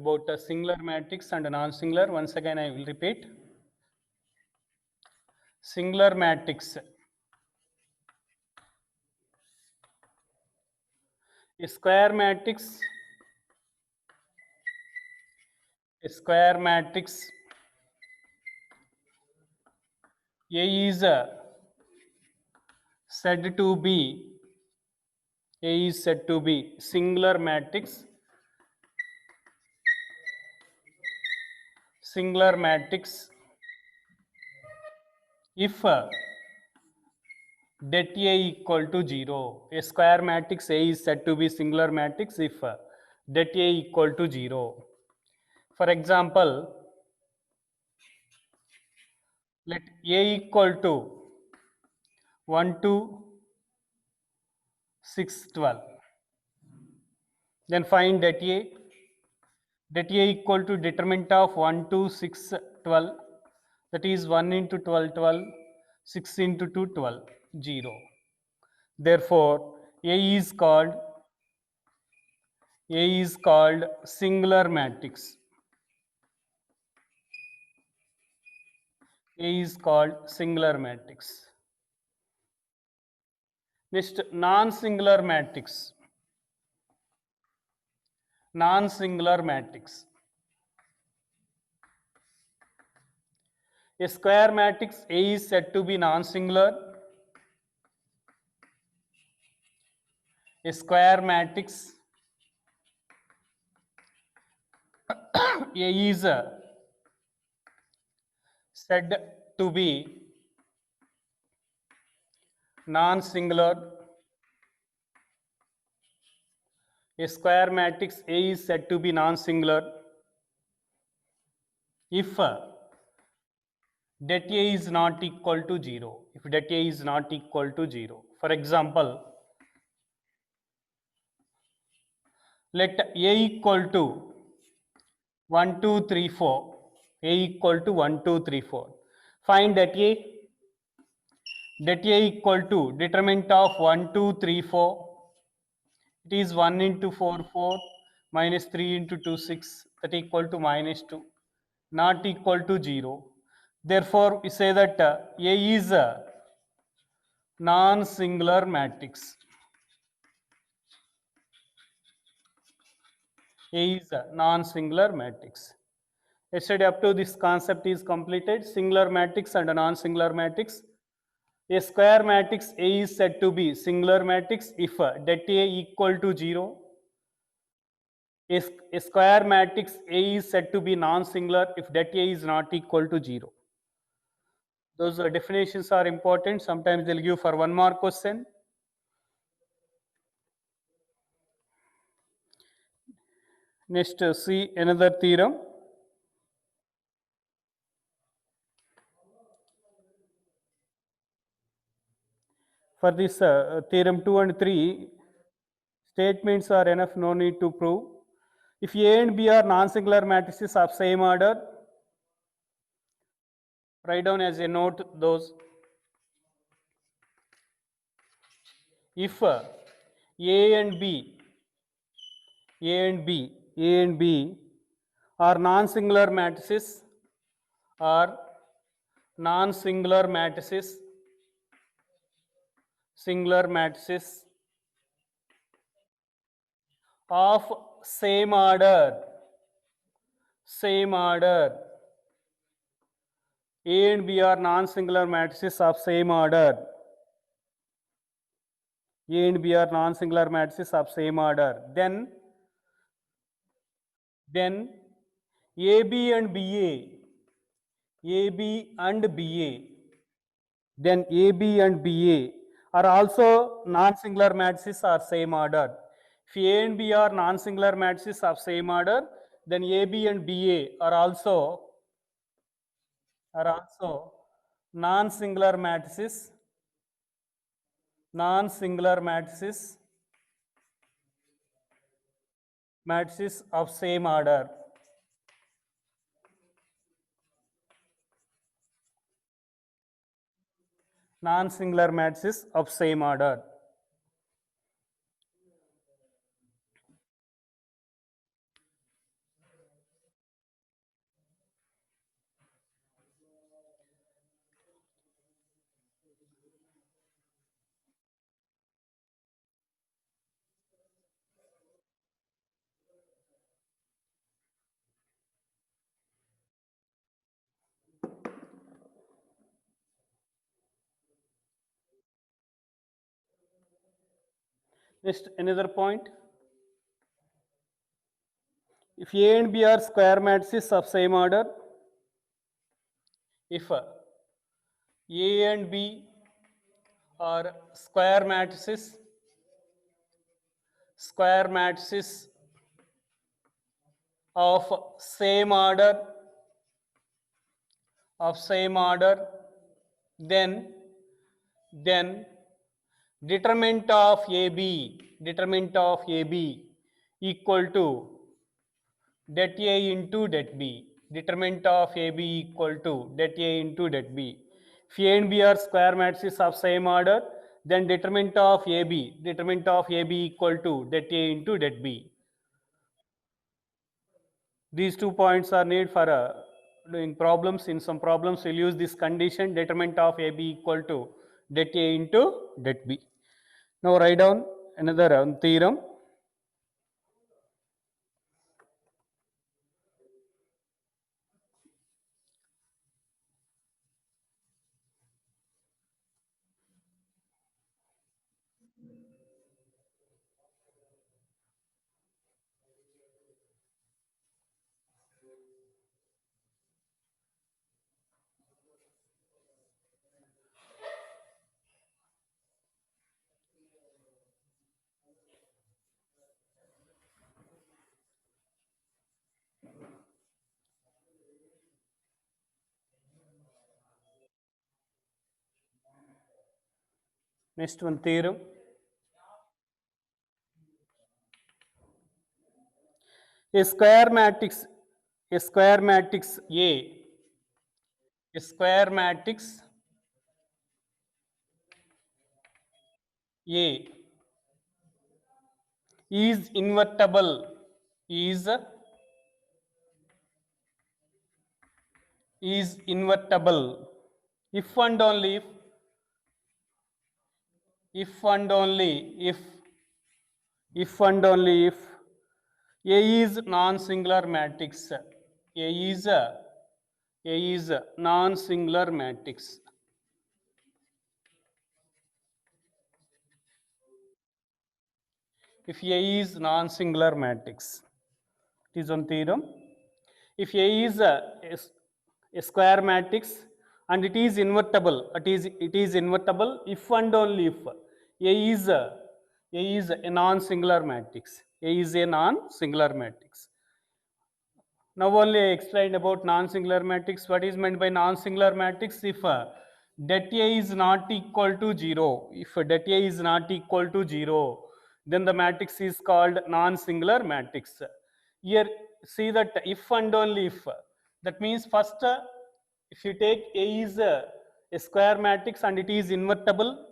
about singular matrix and non-singular. Once again, I will repeat. Singular matrix. A square matrix. A square matrix. A is said to be. A is said to be singular matrix. Singular matrix if det A equal to 0. A square matrix A is said to be singular matrix if det A equal to 0. For example, let A equal to 1, 2, 6, 12. Then find det A. Det A equal to determinant of 1, 2, 6, 12. That is 1 into 12, 12. 6 into 2, 12, 0. Therefore, A is called singular matrix. A is called singular matrix. Next, non-singular matrix. Non-singular matrix. A square matrix A is said to be non-singular. A square matrix A is said to be non-singular. A square matrix A is said to be non-singular if det A is not equal to 0. If det A is not equal to 0. For example, let A equal to 1, 2, 3, 4. A equal to 1, 2, 3, 4. Find det A. Det A equal to determinant of 1, 2, 3, 4. It is 1 into 4, 4 minus 3 into 2, 6. That equal to minus 2. Not equal to 0. Therefore, we say that A is a non-singular matrix. A is a non-singular matrix. Yesterday up to this concept is completed. Singular matrix and a non-singular matrix. A square matrix A is said to be singular matrix if det A equal to 0. A square matrix A is said to be non-singular if det A is not equal to 0. Those definitions are important. Sometimes they'll give for 1 mark question. Next, see another theorem. For this theorem 2 and 3, statements are enough, no need to prove. If A and B are non-singular matrices of same order, write down as a note those. If A and B are non-singular matrices singular matrices of same order. A and B are non-singular matrices of same order. A and B are non-singular matrices of same order. Then AB and BA. Then AB and BA are also non-singular matrices of same order. If A and B are non-singular matrices of same order, then AB and BA are also non-singular matrices of same order. Non-singular matrices of same order. Next, another point. If A and B are square matrices of same order, if A and B are square matrices of same order, then determinant of AB equal to det A into det B. Determinant of AB equal to det A into det B. If A and B are square matrices of same order, then determinant of AB equal to det A into det B. These 2 points are needed for doing problems. In some problems, we'll use this condition, determinant of AB equal to det A into det B. Now write down another theorem. Next one theorem. A square matrix A, a square matrix A is invertible if and only if A is non-singular matrix. A is a non-singular matrix. If A is non-singular matrix, it is one theorem. If A is a square matrix and it is invertible, it is invertible if and only if A is a non-singular matrix. A is a non-singular matrix. Now only I explained about non-singular matrix. What is meant by non-singular matrix? If det A is not equal to 0, then the matrix is called non-singular matrix. Here see that if and only if. That means first if you take A is a square matrix and it is invertible,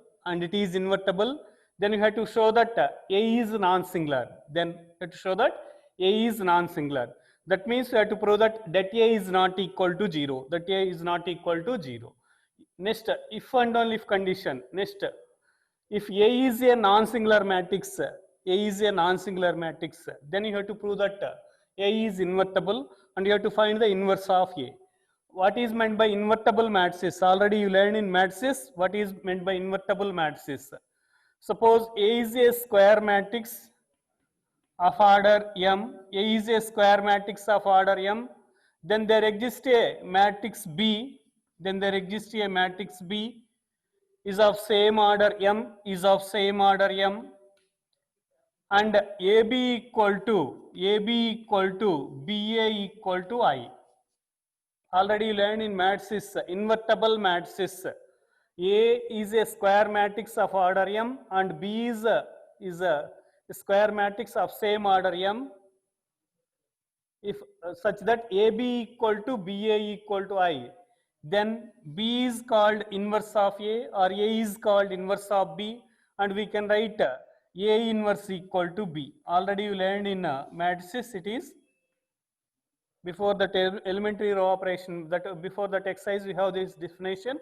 then you have to show that A is non-singular. Then you have to show that A is non-singular. That means you have to prove that det A is not equal to 0. Next, if and only if condition. Next, if A is a non-singular matrix, then you have to prove that A is invertible and you have to find the inverse of A. What is meant by invertible matrices? Already you learned in matrices what is meant by invertible matrices. Suppose A is a square matrix of order M, A is a square matrix of order M, then there exists a matrix B, is of same order M, and AB equal to BA equal to I. Already you learned in matrices, invertible matrices. A is a square matrix of order M and B is a square matrix of same order M. If such that AB equal to BA equal to I, then B is called inverse of A or A is called inverse of B, and we can write A inverse equal to B. Already you learned in matrices, it is before that elementary row operation, that before that exercise we have this definition.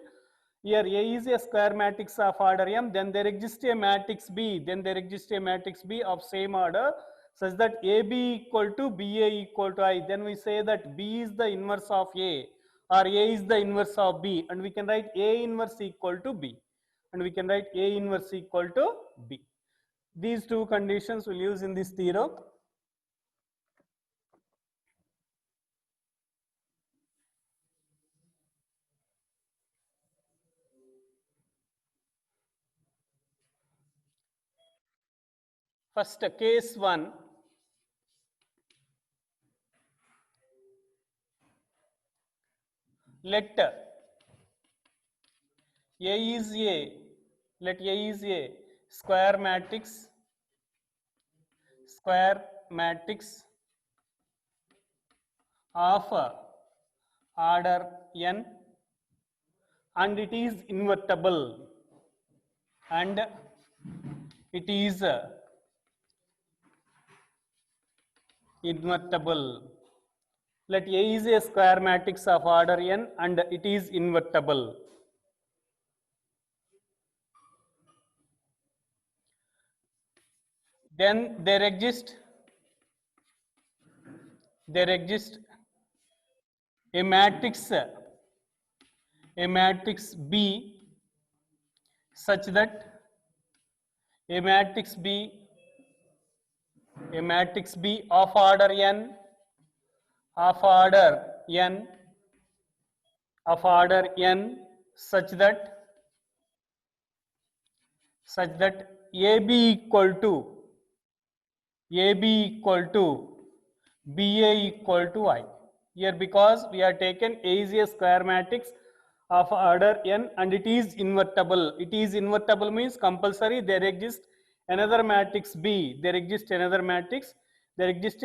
Here A is a square matrix of order M, then there exists a matrix B, of same order such that AB equal to BA equal to I. Then we say that B is the inverse of A or A is the inverse of B, and we can write A inverse equal to B. These two conditions we'll use in this theorem. First, case 1. Let A is a square matrix of order n, and it is invertible, and it is invertible. Let A is a square matrix of order n and it is invertible. Then there exists a matrix B such that a matrix B of order n such that AB equal to BA equal to I. Here, because we are taken A is a square matrix of order n and it is invertible. It is invertible means compulsory there exists another matrix B. There exists a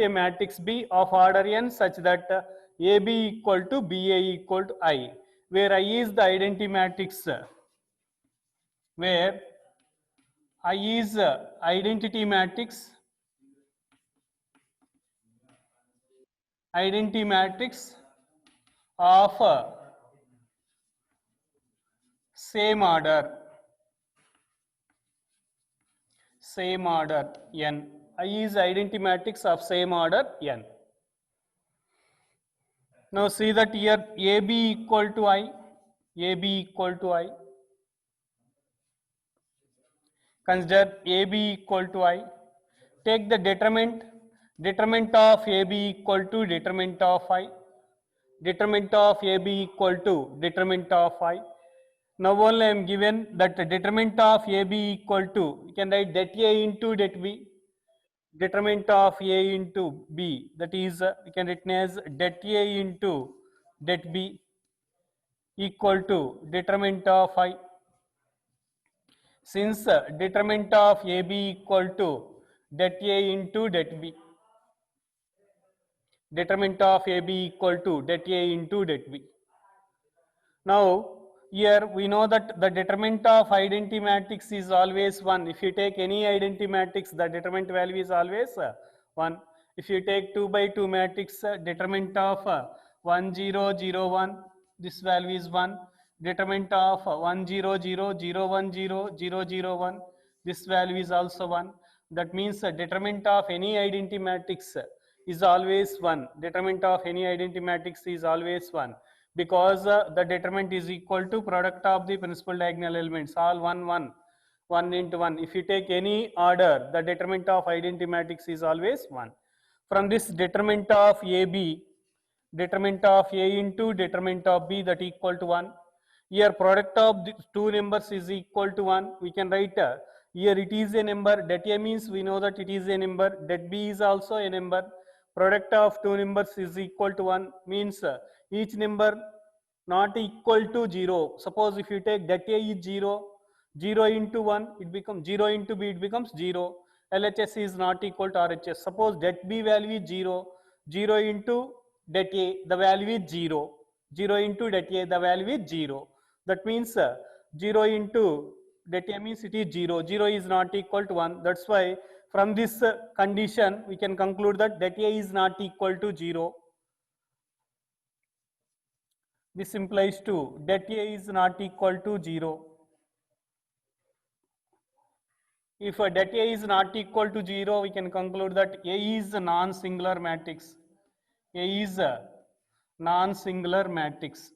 matrix B of order n such that AB equal to BA equal to I, where I is the identity matrix, where I is identity matrix of same order n. I is identity matrix of same order n. Now see that here AB equal to I. Consider AB equal to I. Take the determinant of AB equal to determinant of I. Determinant of AB equal to determinant of I. Now only I am given that the determinant of AB equal to, you can write det A into det B. Determinant of A into B, that is we can written as det A into det B equal to determinant of I. Since determinant of AB equal to det A into det B, determinant of AB equal to det A into det B. Now here we know that the determinant of identity matrix is always 1. If you take any identity matrix, the determinant value is always 1. If you take 2 by 2 matrix, determinant of 1 0 0 1, this value is 1. Determinant of 1 0 0 0 1 0 0 0 1, this value is also 1. That means determinant of any identity matrix is always 1. Determinant of any identity matrix is always 1. Because the determinant is equal to product of the principal diagonal elements, all 1 1 1 into 1. If you take any order, the determinant of identity matrix is always 1. From this determinant of AB, determinant of A into determinant of B, that equal to 1. Here product of the two numbers is equal to 1. We can write here it is a number. Det A means we know that it is a number. Det B is also a number. Product of two numbers is equal to 1 means each number not equal to 0. Suppose if you take det A is 0, 0 into 1 it becomes 0 into B, it becomes 0. LHS is not equal to RHS. Suppose det B value is 0, 0 into det A, the value is 0. 0 into det A, the value is 0. That means 0 into det A means it is 0. 0 is not equal to 1. That's why from this condition we can conclude that det A is not equal to 0. This implies to det A is not equal to 0. If det A is not equal to 0, we can conclude that A is a non-singular matrix. A is a non-singular matrix.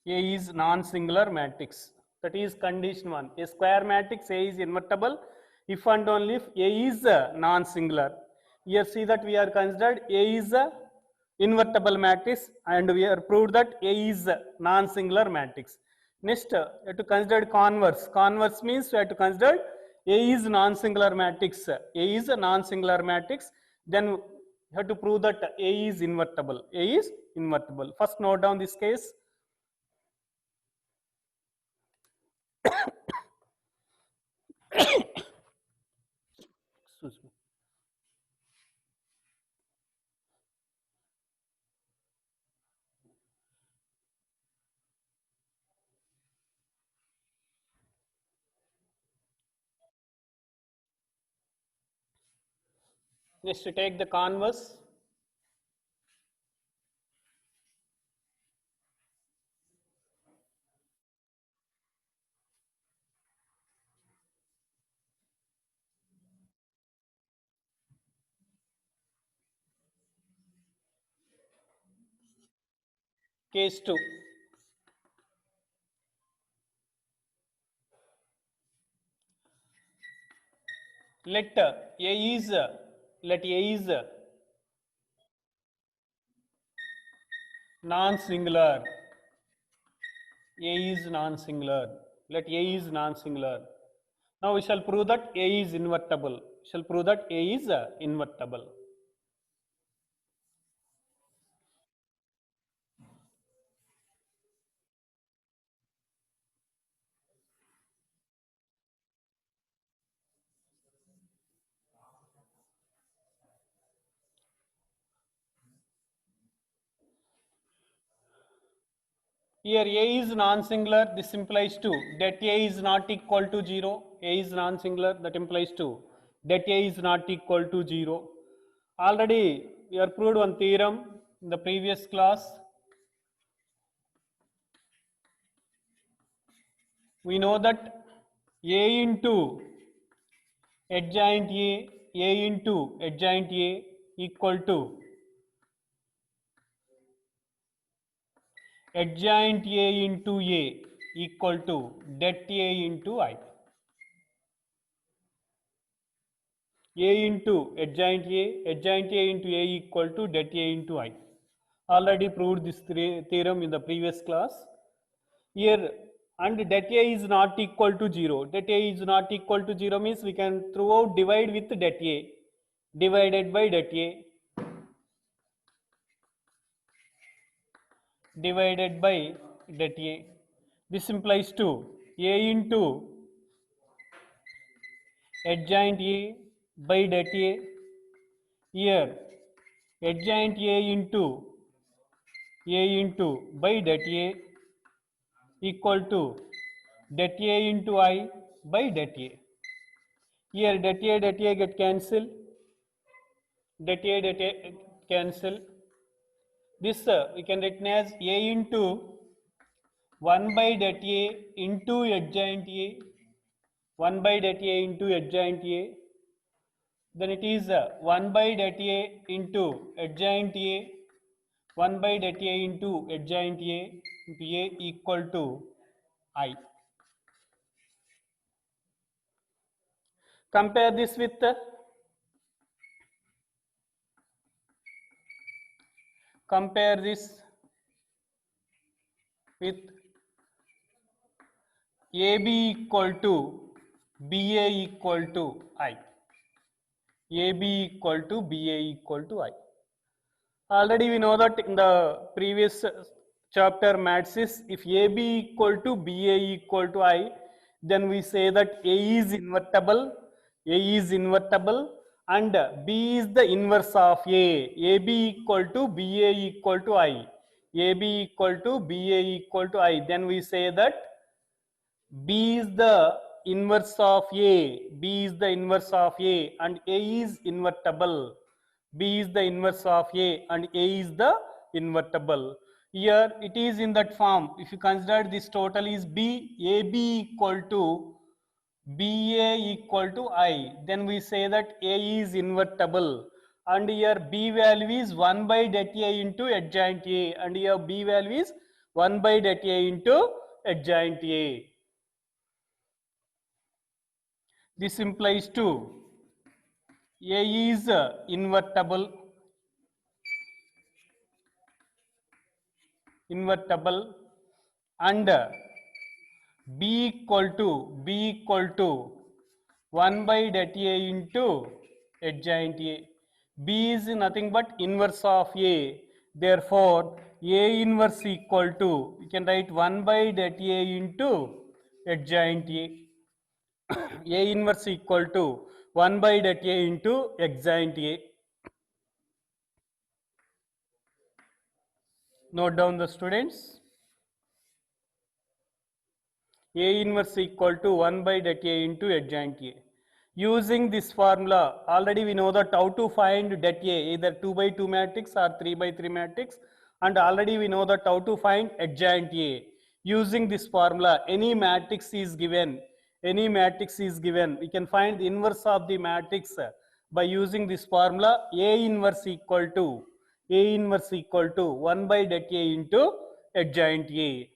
A is non-singular matrix. That is condition 1. A square matrix A is invertible if and only if A is non-singular. Here see that we are considered A is a invertible matrix and we are proved that A is a non-singular matrix. Next, you have to consider converse. Converse means you have to consider A is non-singular matrix. A is a non-singular matrix. Then you have to prove that A is invertible. A is invertible. First note down this case. Excuse me. Next, to take the converse. Case 2. Let A is non-singular. A is non-singular. Let A is non-singular. Now we shall prove that A is invertible. We shall prove that A is invertible. Here A is non-singular, this implies to that A is not equal to 0. A is non-singular, that implies to that A is not equal to 0. Already we have proved one theorem in the previous class. We know that A into adjoint A into adjoint A equal to adjoint A into A equal to det A into I. A into adjoint A into A equal to det A into I. Already proved this theorem in the previous class. Here, and det A is not equal to 0. Det A is not equal to 0 means we can throughout divide with det A divided by det A divided by det A. This implies to A into adjoint A by det A. Here adjoint A into by det A equal to det A into I by det A. Here det A get cancelled. Det A cancel. This we can written as A into 1 by det A into adjoint A. 1 by det A into adjoint A. Then it is 1 by det A into adjoint A. 1 by det A into adjoint A into A equal to I. Compare this with AB equal to BA equal to I. AB equal to BA equal to I. Already we know that in the previous chapter maths, if AB equal to BA equal to I, then we say that A is invertible, and B is the inverse of A. AB equal to BA equal to I. AB equal to BA equal to I. Then we say that B is the inverse of A. B is the inverse of A and A is invertible. B is the inverse of A and A is the invertible. Here it is in that form. If you consider this total is B, AB equal to BA equal to I, then we say that A is invertible. And here B value is 1 by det A into adjoint A, and here B value is 1 by det A into adjoint A. This implies to A is invertible and B equal to 1 by det A into adjoint A. B is nothing but inverse of A. Therefore, A inverse equal to, you can write 1 by det A into adjoint A. A inverse equal to 1 by det A into adjoint A. Note down the students. A inverse equal to 1 by det A into adjoint A. Using this formula, already we know that how to find det A, either 2 by 2 matrix or 3 by 3 matrix, and already we know that how to find adjoint A. Using this formula, any matrix is given, we can find the inverse of the matrix by using this formula. A inverse equal to 1 by det A into adjoint A.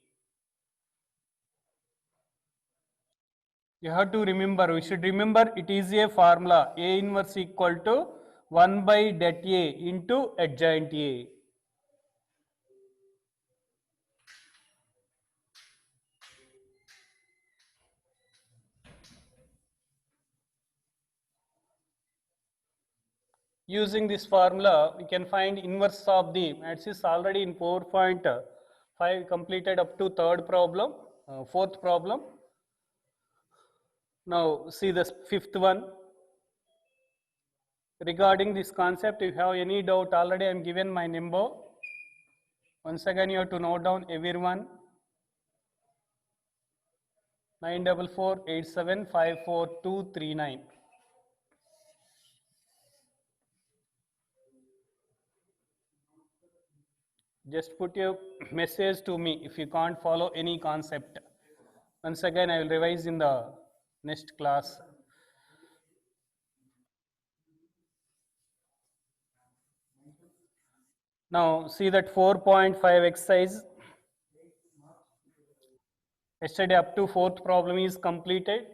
You have to remember, we should remember it is a formula. A inverse equal to 1 by det A into adjoint A. Using this formula, we can find inverse of the matrix. Already in 4.5 completed up to fourth problem. Now see the fifth one. Regarding this concept, if you have any doubt, already I am given my number. Once again, you have to note down everyone. 94487542239. Just put your message to me if you can't follow any concept. Once again, I will revise in the next class. Now see that 4.5 exercise. Yesterday up to fourth problem is completed.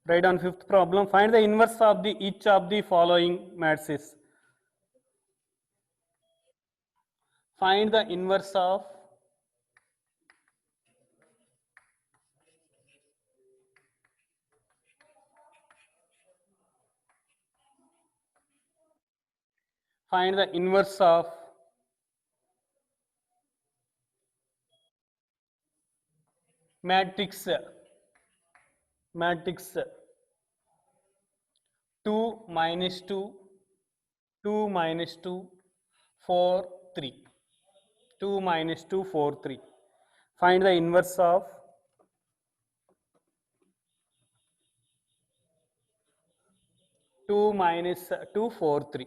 Write on fifth problem. Find the inverse of the each of the following matrices. Find the inverse of matrix 2 minus 2, 2 minus 2, 4, 3. 2 minus 2, 4, 3. Find the inverse of two minus 2, 4, 3.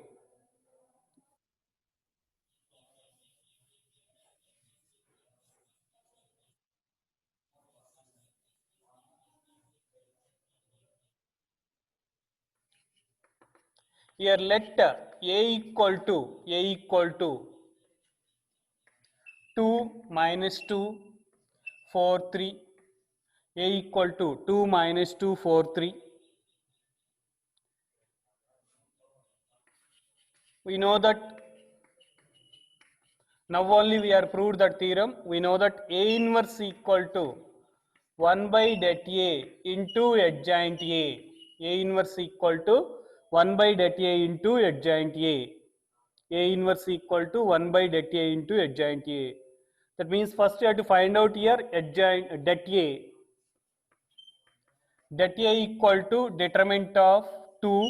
Here let A equal to 2 minus 2, 4, 3. A equal to 2 minus 2, 4, 3. We know that now only we are proved that theorem. We know that A inverse equal to 1 by det A into adjoint A. A inverse equal to 1 by det A into adjoint A. A inverse equal to 1 by det A into adjoint A. That means first you have to find out here adjoint det A. Det A equal to determinant of 2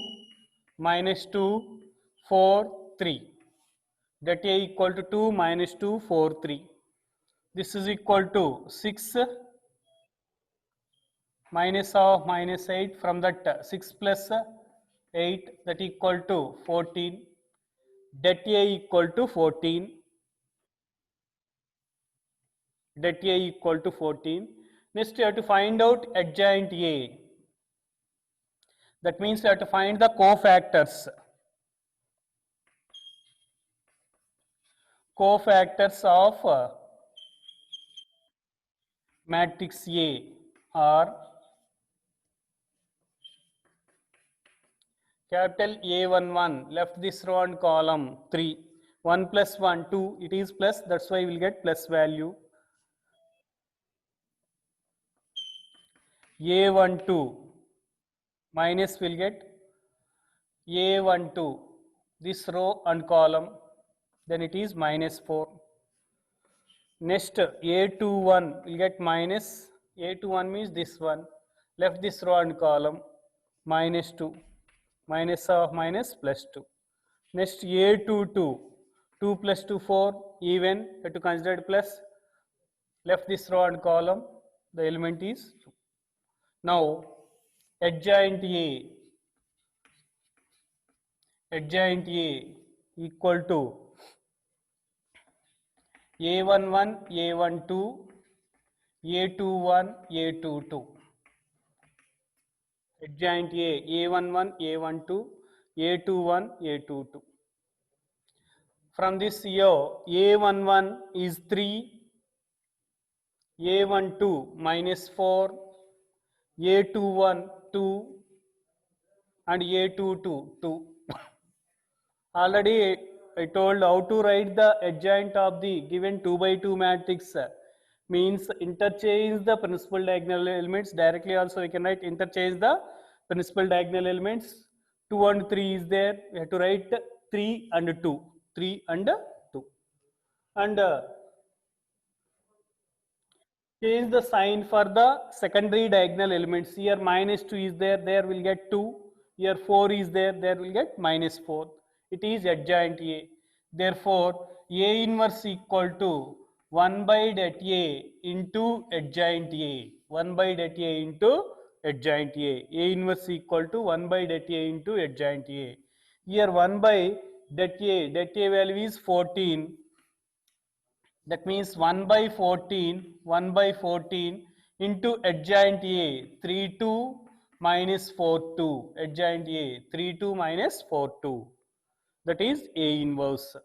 minus 2, 4, 3. Det A equal to 2 minus 2, 4, 3. This is equal to 6 minus of minus 8, from that 6 plus 8, that equal to 14. Det A equal to 14. Det A equal to 14. Next you have to find out adjoint A. That means you have to find the cofactors. Cofactors of matrix A are capital A11, left this row and column 3. 1 plus 1, 2, it is plus, that's why we will get plus value. A12 minus will get A12, this row and column, then it is minus 4. Next A21 will get minus, A21 means this one, left this row and column, minus 2, minus of minus plus 2. Next A22, 2 plus 2 4, even, have to consider plus, left this row and column, the element is 2. Now adjoint A equal to A11, A12, A21, A22. Adjoint A11, A12, A21, A22. From this here, A11 is 3, A12 minus 4, A21 2, and A22 2. Already I told how to write the adjoint of the given 2 by 2 matrix. Means interchange the principal diagonal elements. Directly also we can write interchange the principal diagonal elements. 2 and 3 is there. We have to write 3 and 2. 3 and 2. And change the sign for the secondary diagonal elements. Here minus 2 is there, there will get 2. Here 4 is there will get minus 4. It is adjoint A. Therefore, A inverse equal to 1 by det A into adjoint A. 1 by det A into adjoint A. A inverse equal to 1 by det A into adjoint A. Here 1 by det A value is 14. That means 1 by 14 into adjoint A, 3 2 minus 4 2, adjoint A, 3 2 minus 4 2, that is A inverse.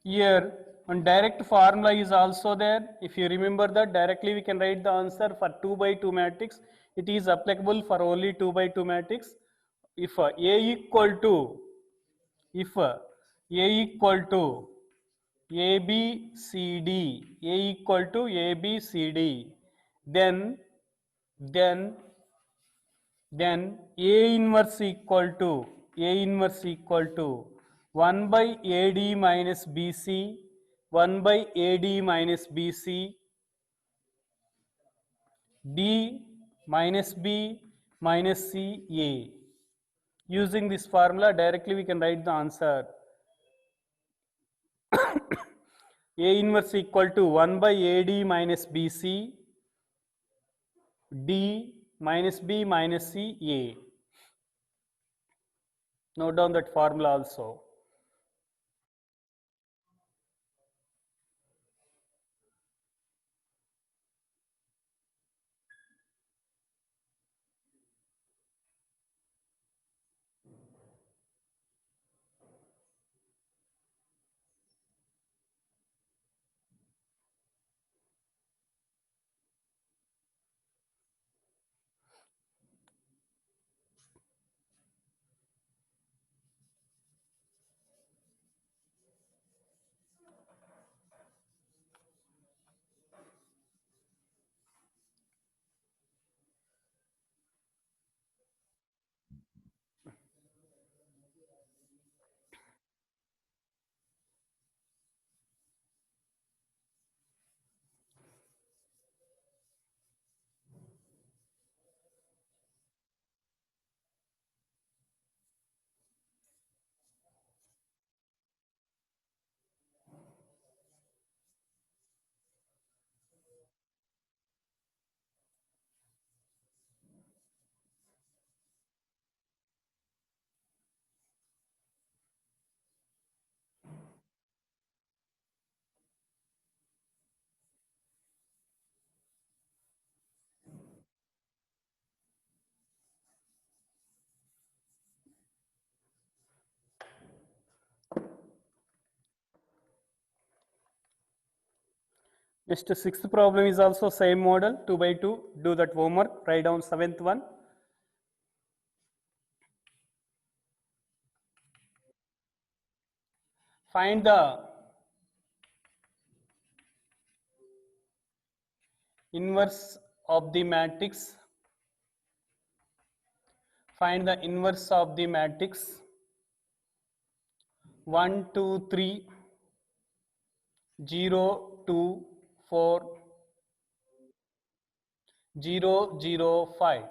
Here one direct formula is also there. If you remember that, directly we can write the answer for 2 by 2 matrix. It is applicable for only 2 by 2 matrix. If A equal to, if A equal to A B C D, A equal to A B C D, then then A inverse equal to 1 by AD minus BC, 1 by AD minus BC, D minus B minus C A. Using this formula, directly we can write the answer. A inverse equal to 1 by AD minus BC, D minus B minus C A. Note down that formula also. Next, sixth problem is also same model, 2 by 2. Do that homework, write down seventh one. Find the inverse of the matrix. Find the inverse of the matrix 1, 2, 3, 0, 2, 4, 0, 0, 5.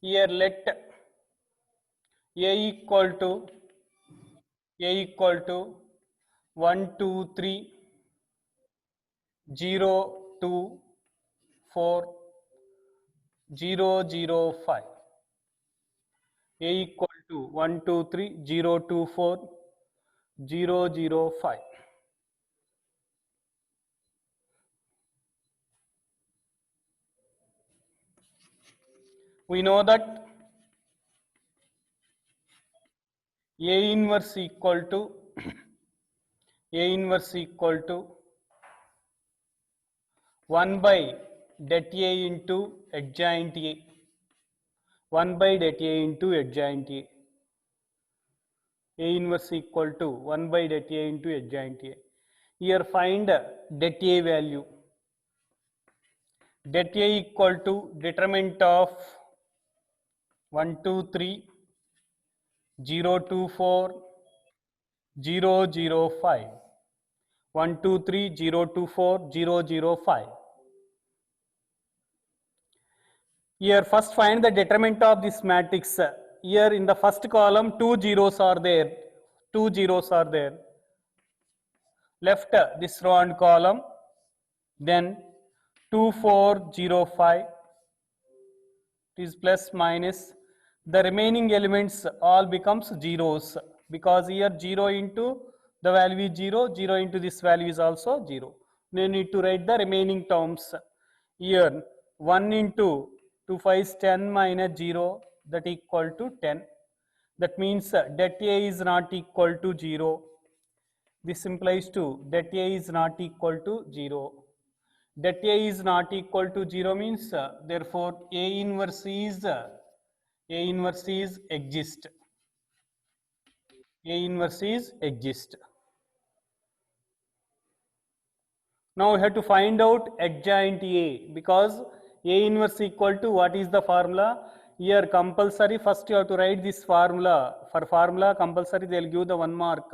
Here let A equal to 1, 2, 3, 0, 2, 4, 0, 0, 5. A equal to 1, 2, 3, 0, 2, 4, 0, 0, 5. We know that A inverse equal to A inverse equal to 1 by det A into adjoint A. 1 by det A into adjoint A. A inverse equal to 1 by det A into adjoint A. Here find det A value. Det A equal to determinant of 1, 2, 3, 0, 2, 4, 0, 0, 5. 1, 2, 3, 0, 2, 4, 0, 0, 5. Here first find the determinant of this matrix. Here in the first column 2 zeros are there. 2 zeros are there. Left this row and column. Then 2, 4, 0, 5. It is plus minus. The remaining elements all becomes zeros because here 0 into the value is 0, 0 into this value is also 0. You need to write the remaining terms. Here 1 into 2 5 is 10 minus 0, that equal to 10. That means det A is not equal to 0. This implies to det A is not equal to 0. Det A is not equal to 0 means therefore A inverse is exist. A inverse is exist. Now we have to find out adjoint A because A inverse equal to what is the formula? Here compulsory first you have to write this formula. For formula compulsory they will give the 1 mark.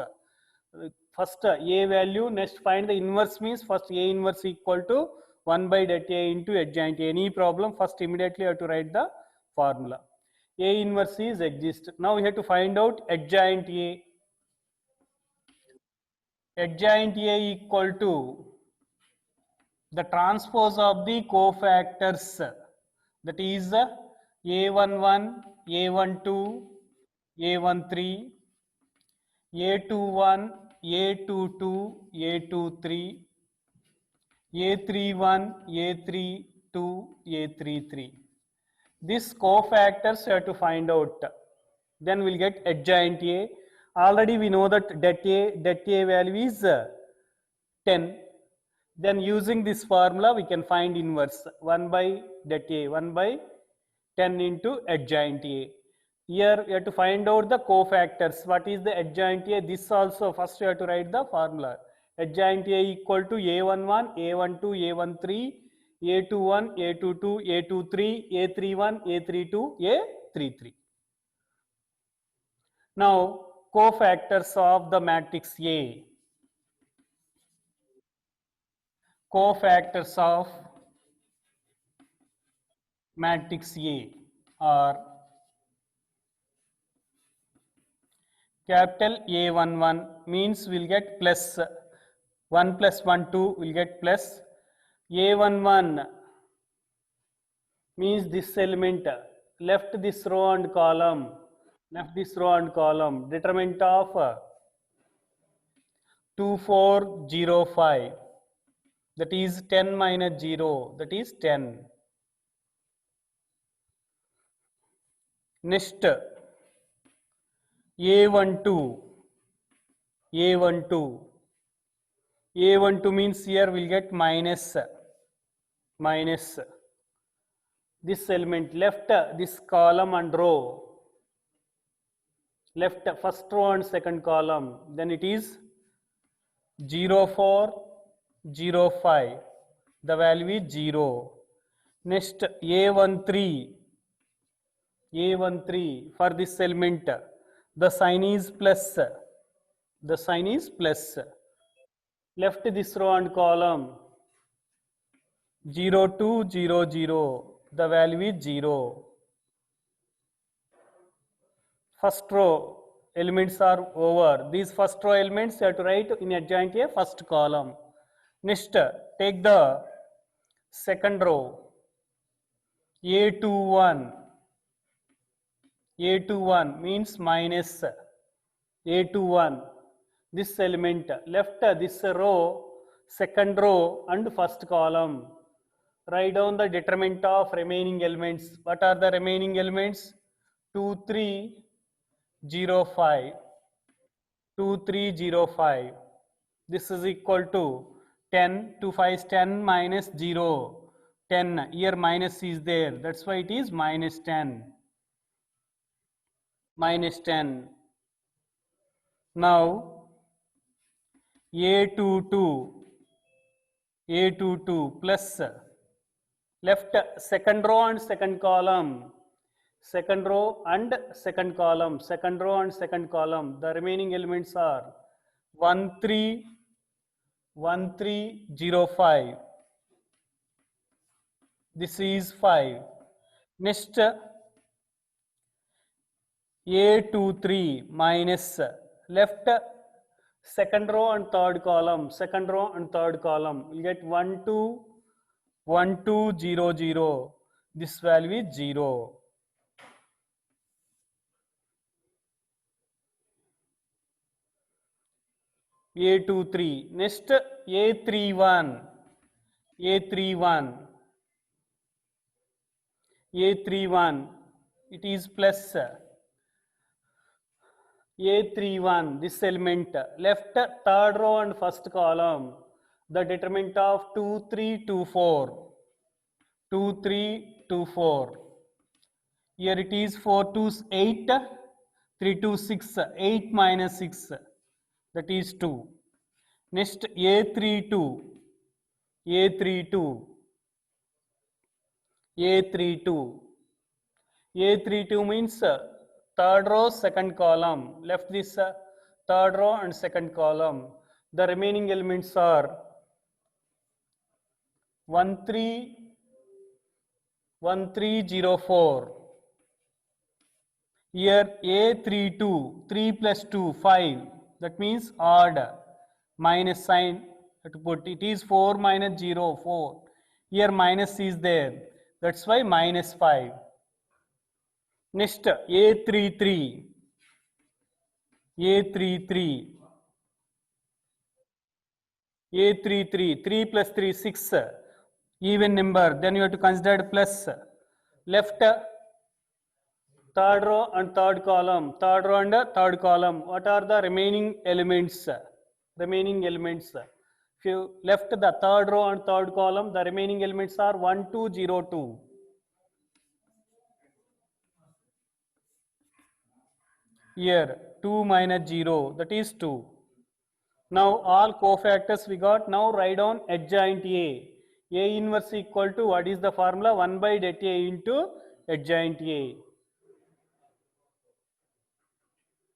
First A value, next find the inverse means first A inverse equal to 1 by det A into adjoint A. Any problem first immediately you have to write the formula. A inverse is exist. Now we have to find out adjoint A. Adjoint A equal to the transpose of the cofactors, that is A11, A12, A13, A21, A22, A23, A31, A32, A33. These cofactors you have to find out. Then we'll get adjoint A. Already we know that det A value is 10. Then using this formula we can find inverse 1 by det A, 1 by 10 into adjoint A. Here we have to find out the cofactors. What is the adjoint A? This also first you have to write the formula. Adjoint A equal to A11, A12, A13, A21, A22, A23, A31, A32, A33. Now cofactors of the matrix A. Cofactors of matrix A are capital A11 means we'll get plus 1 plus 1 2 will get plus. A11 means this element, left this row and column, determinant of 2405, that is 10 minus 0, that is 10. Next, A12, A12. A12 means here we'll get minus this element left this column and row, left first row and second column, then it is 0 4 0 5, the value is 0. Next A13 for this element the sign is plus, left this row and column 0 2 0 0, the value is 0. First row elements are over. These first row elements you have to write in adjoint a first column. Next, take the second row. A21. A21 means minus A21. This element left this row, second row and first column. Write down the determinant of remaining elements. What are the remaining elements? 2 3 0 5. 2305. This is equal to 10. 2 5 is 10 minus 0. 10. Here minus is there. That's why it is minus 10. Minus 10. Now A22. A22 plus left second row and second column. Second row and second column. Second row and second column. The remaining elements are 1 3 1305. This is 5. Next A23 minus left second row and third column. Second row and third column. You get 1 2 1 2 0 0. This value is 0. A23. Next A31. A31. A31. It is plus A31. This element left third row and first column. The determinant of 2 3 2 4. 2 3 2 4. Here it is 4 2 8. 3 2 6. 8 minus 6. That is 2. Next A32. A32. A32. A32 means third row, second column. Left this third row and second column. The remaining elements are 1304. Here A32, 3 plus 2, 5. That means odd. Minus sign to put. It is 4 minus 0, 4. Here minus is there. That's why minus 5. Next A33. A33. A33. 3 plus 3, 6. Even number. Then you have to consider plus. Left third row and third column. Third row and third column. What are the remaining elements? Remaining elements. If you left the third row and third column, the remaining elements are 1 2 0 2. Here 2 minus 0, that is 2. Now all cofactors we got. Now write down adjoint A. A inverse equal to, what is the formula? 1 by det A into adjoint A.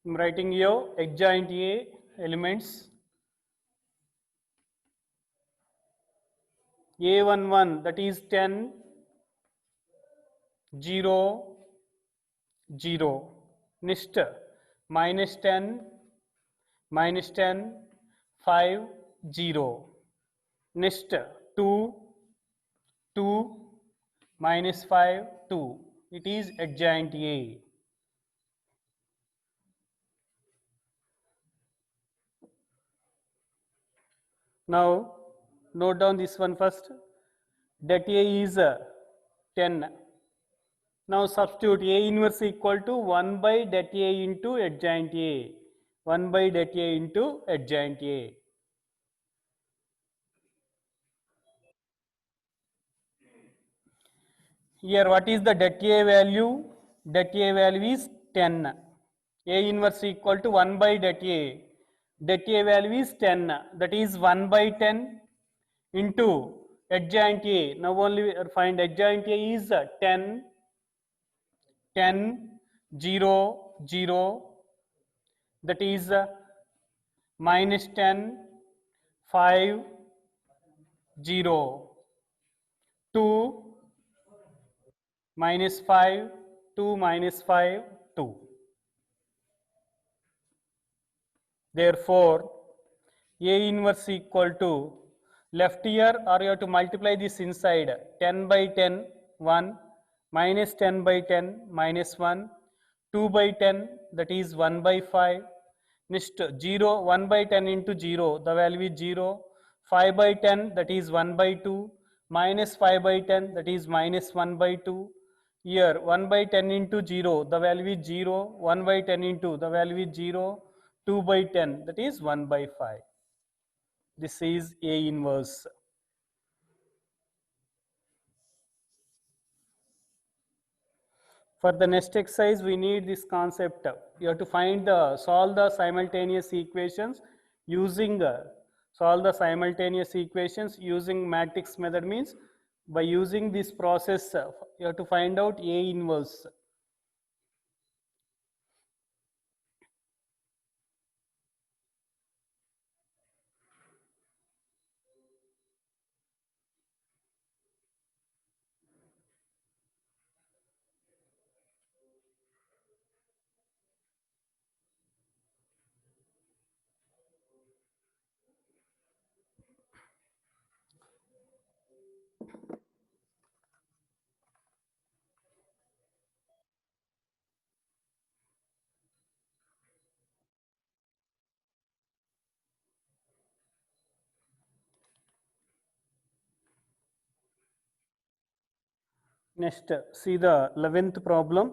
I am writing here adjoint A elements. A11, that is 10 0 0. Next minus 10 5 0. Next 2 2 minus 5 2. It is adjoint A. Now note down this one first. Det A is 10. Now substitute A inverse equal to 1 by det A into adjoint A. 1 by det A into adjoint A. Here what is the det A value? Det A value is 10. A inverse equal to 1 by det A. Det A value is 10. That is 1 by 10 into adjoint A. Now only find adjoint A is 10, 10, 0, 0. That is minus 10, 5, 0, 2, minus 5, 2 minus 5, 2. Therefore, A inverse equal to, left here or you have to multiply this inside, 10 by 10, 1, minus 10 by 10, minus 1, 2 by 10, that is 1 by 5. Next 0, 1 by 10 into 0, the value is 0. 5 by 10, that is 1 by 2. Minus 5 by 10, that is minus 1 by 2. Here 1 by 10 into 0, the value is 0. 1 by 10 into, the value is 0. 2 by 10, that is 1 by 5. This is A inverse. For the next exercise, we need this concept. You have to solve the simultaneous equations using matrix method. Means by using this process, you have to find out A inverse. Next, see the 11th problem.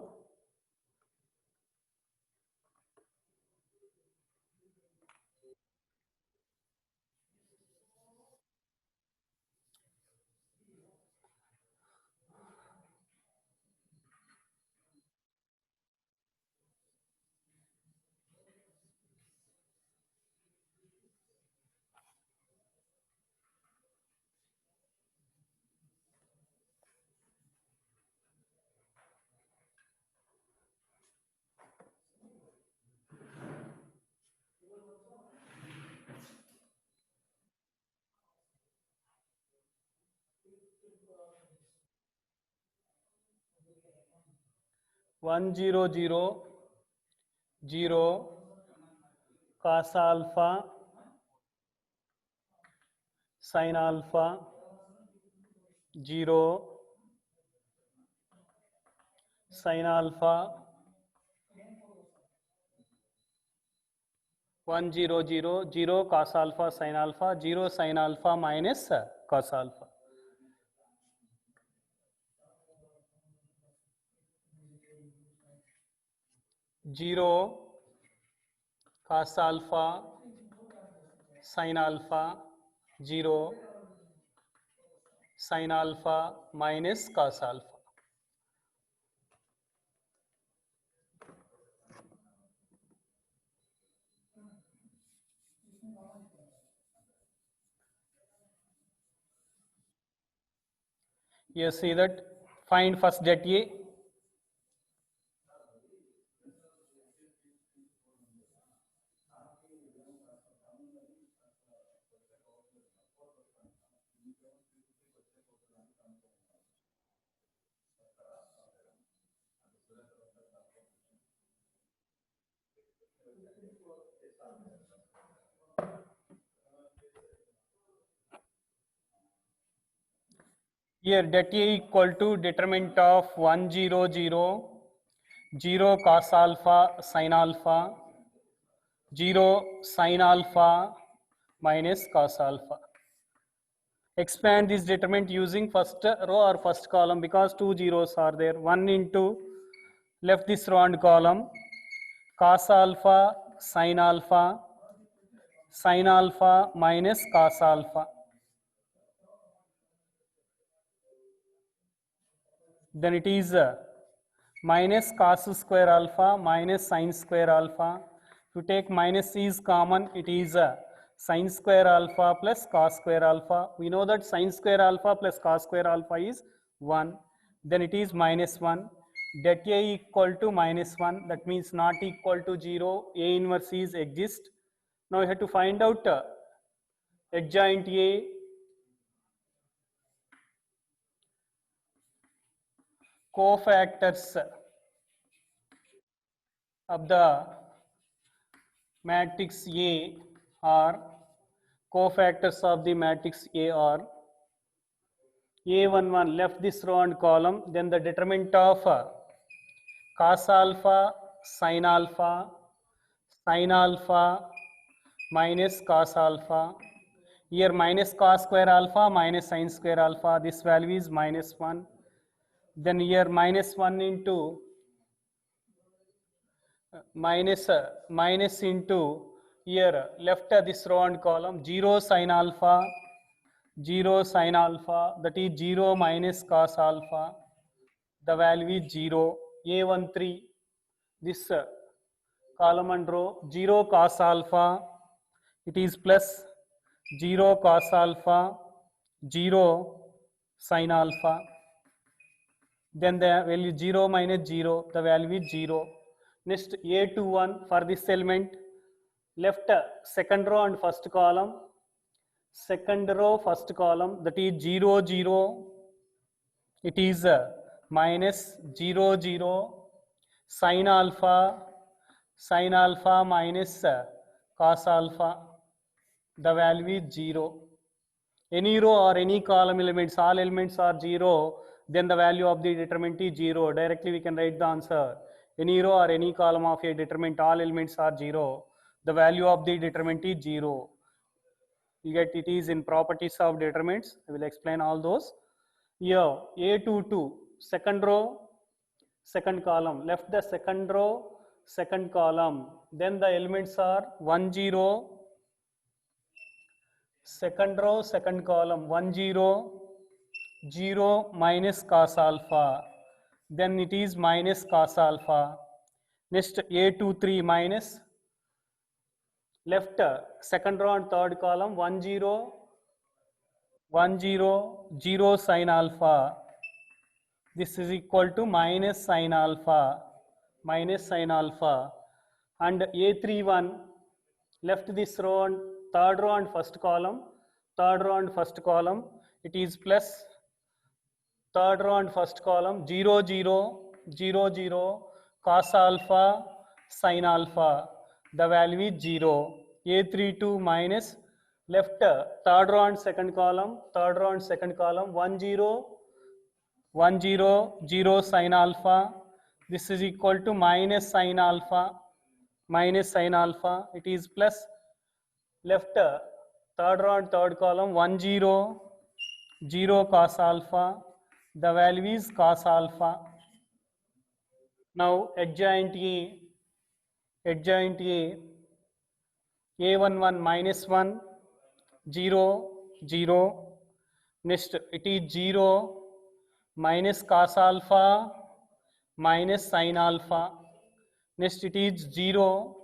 One zero zero zero cos alpha sin alpha 0 sin alpha 1 0 0 0 cos alpha sin alpha 0 sin alpha minus cos alpha. Zero cos alpha sin alpha 0 sin alpha minus cos alpha. You see that, find first det A. Here det A equal to determinant of 1 0 0 0 cos alpha sin alpha 0 sin alpha minus cos alpha. Expand this determinant using first row or first column because two zeros are there. 1 into left this row and column cos alpha sin alpha minus cos alpha. Then it is minus cos square alpha minus sin square alpha. If you take minus is common, it is sin square alpha plus cos square alpha. We know that sin square alpha plus cos square alpha is 1. Then it is minus 1. Det A equal to minus 1. That means not equal to 0. A inverse is exist. Now you have to find out adjoint A, cofactors of the matrix A are cofactors of the matrix A are A11 left this row and column, then the determinant of cos alpha sin alpha minus cos alpha. Here minus cos square alpha minus sin square alpha, this value is minus 1. Then here minus 1 into minus into here left this row and column 0 sin alpha, that is 0 minus cos alpha, the value is 0. A13 this column and row 0 cos alpha, it is plus 0 cos alpha 0 sin alpha. Then the value 0 minus 0, the value is 0. Next A21 for this element, left second row and first column, that is 0 0, it is minus 0 0 sin alpha minus cos alpha, the value is 0. Any row or any column elements, all elements are 0, then the value of the determinant is 0. Directly we can write the answer. Any row or any column of a determinant, all elements are 0. The value of the determinant is 0. You get it is in properties of determinants. I will explain all those. Here A22 second row, second column, left the second row, second column, then the elements are 1 0, second row, second column 1 0, 0 minus cos alpha, then it is minus cos alpha. Next A23 minus left second row and third column 1 0, 1 0, 0 sin alpha, this is equal to minus sin alpha, and A31 left this row and third row and first column, it is plus third row and first column 0 0 0 0 cos alpha sin alpha, the value is 0. A32 minus left third row and second column 1 0 1 0 0 sin alpha, this is equal to minus sin alpha, it is plus left third row and third column 1 0 0 cos alpha, the value is cos alpha. Now adjoint A, A11 minus 1 0 0, next it is 0 minus cos alpha minus sin alpha, next it is 0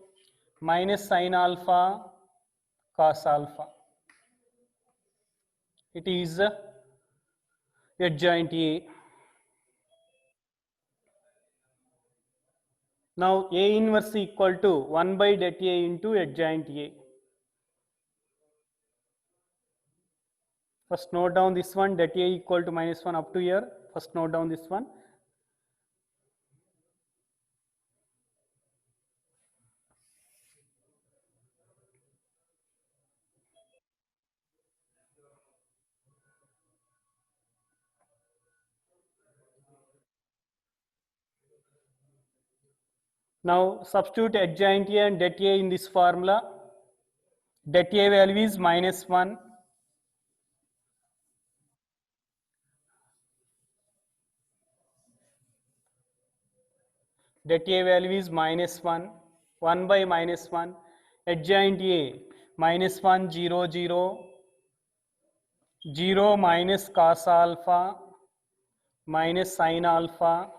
minus sin alpha cos alpha, it is adjoint A. Now A inverse equal to 1 by det A into adjoint A. First note down this one, det A equal to minus 1 up to here. First note down this one. Now substitute adjoint A and det A in this formula. Det A value is minus 1. that A value is minus 1, 1 by minus 1, adjoint A, minus 1, 0, 0, 0 minus cos alpha, minus sin alpha,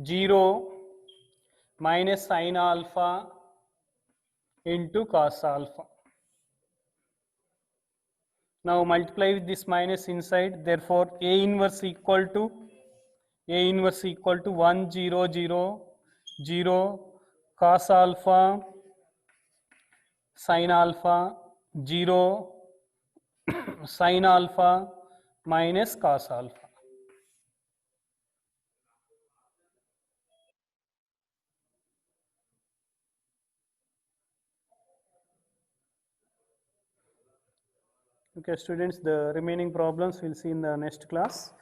0 minus sin alpha into cos alpha. Now multiply with this minus inside, therefore A inverse equal to 1, 0, 0, 0 cos alpha sin alpha 0 sin alpha minus cos alpha. Okay, students, the remaining problems we'll see in the next class.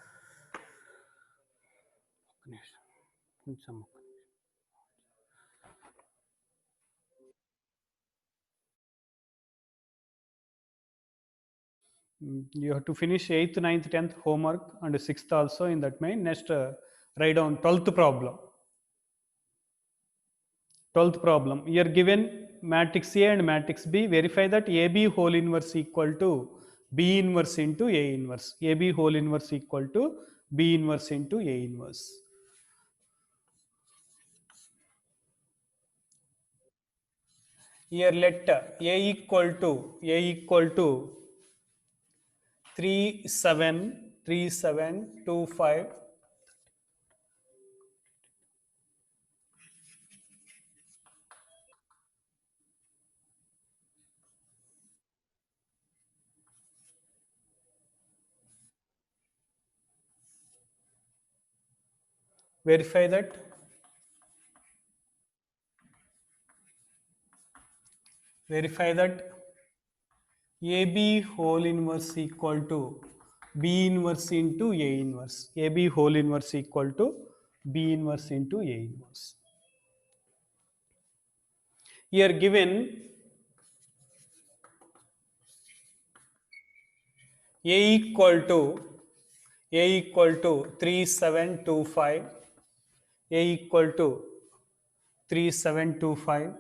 You have to finish 8th, 9th, 10th homework and 6th also in that main. Next, write down 12th problem. 12th problem. Here given matrix A and matrix B, verify that AB whole inverse equal to B inverse into A inverse. AB whole inverse equal to B inverse into A inverse. Here let A equal to 3725. Verify that AB whole inverse equal to B inverse into A inverse. AB whole inverse equal to B inverse into A inverse. Here given A equal to 3725, A equal to 3725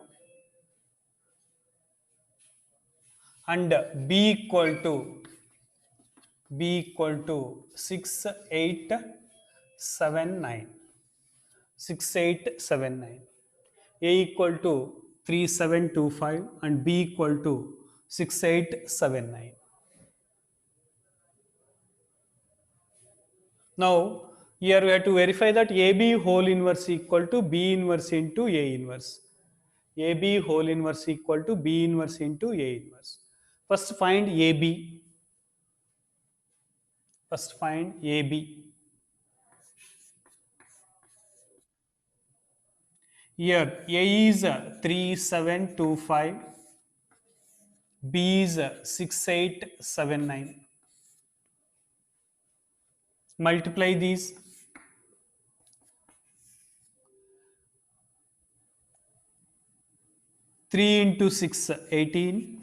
and B equal to 6879. 6879. A equal to 3725 and B equal to 6879. Now here we have to verify that AB whole inverse equal to B inverse into A inverse. AB whole inverse equal to B inverse into A inverse. First find AB. First find AB. Here A is 3725, B is 6879. Multiply these. 3 into 6, 18.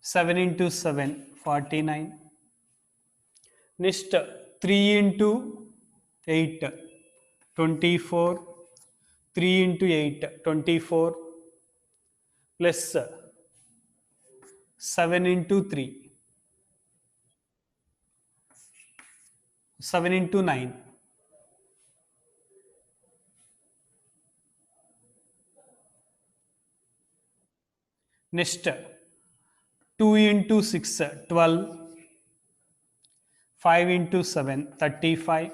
7 into 7, 49. Next, 3 into 8, 24. 3 into 8, 24. Plus 7 into 3, 7 into 9. Next, 2 into 6, 12. 5 into 7, 35.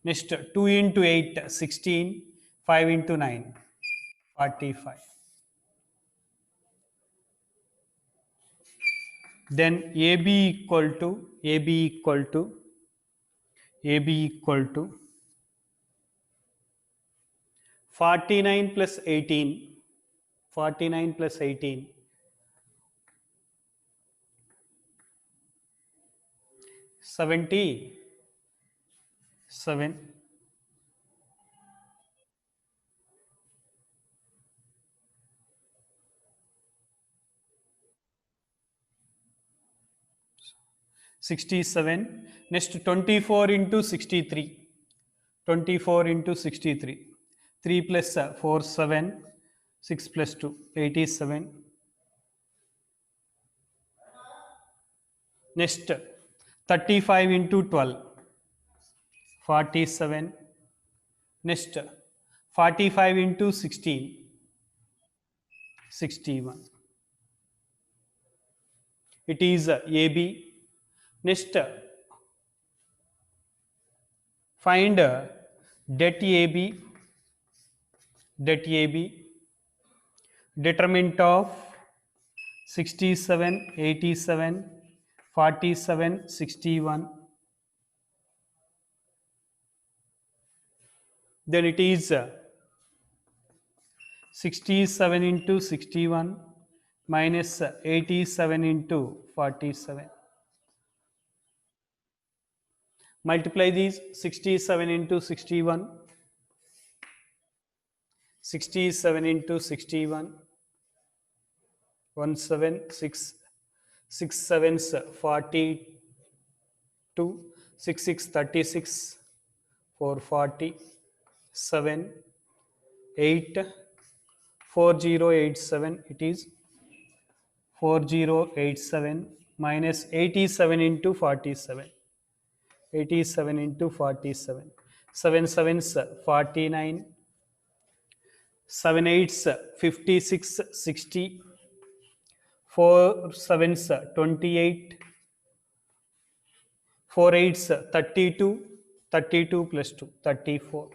Next, 2 into 8, 16. 5 into 9, 45. Then AB equal to 49 plus 18. 49 plus 18. 77. 67. Next, 24 into 63. 24 into 63. 3 plus 4, 7. 6 plus 2, 87. Next, 35 into 12. 47. Next, 45 into 16. 61. It is AB. Next, find det AB. Det AB. Determinant of 67, 87, 47, 61. Then it is 67 into 61 minus 87 into 47. Multiply these. 67 into 61. 67 into 61. 176. 6 sevens 42. 6 6 36. 440. 7 8 4087. It is 4087 minus 87 into 47. 87 into 47. 7 sevens 49. 7 eights 56 60. 4 sevens 28. 4 eights 32. 32 plus 2 34.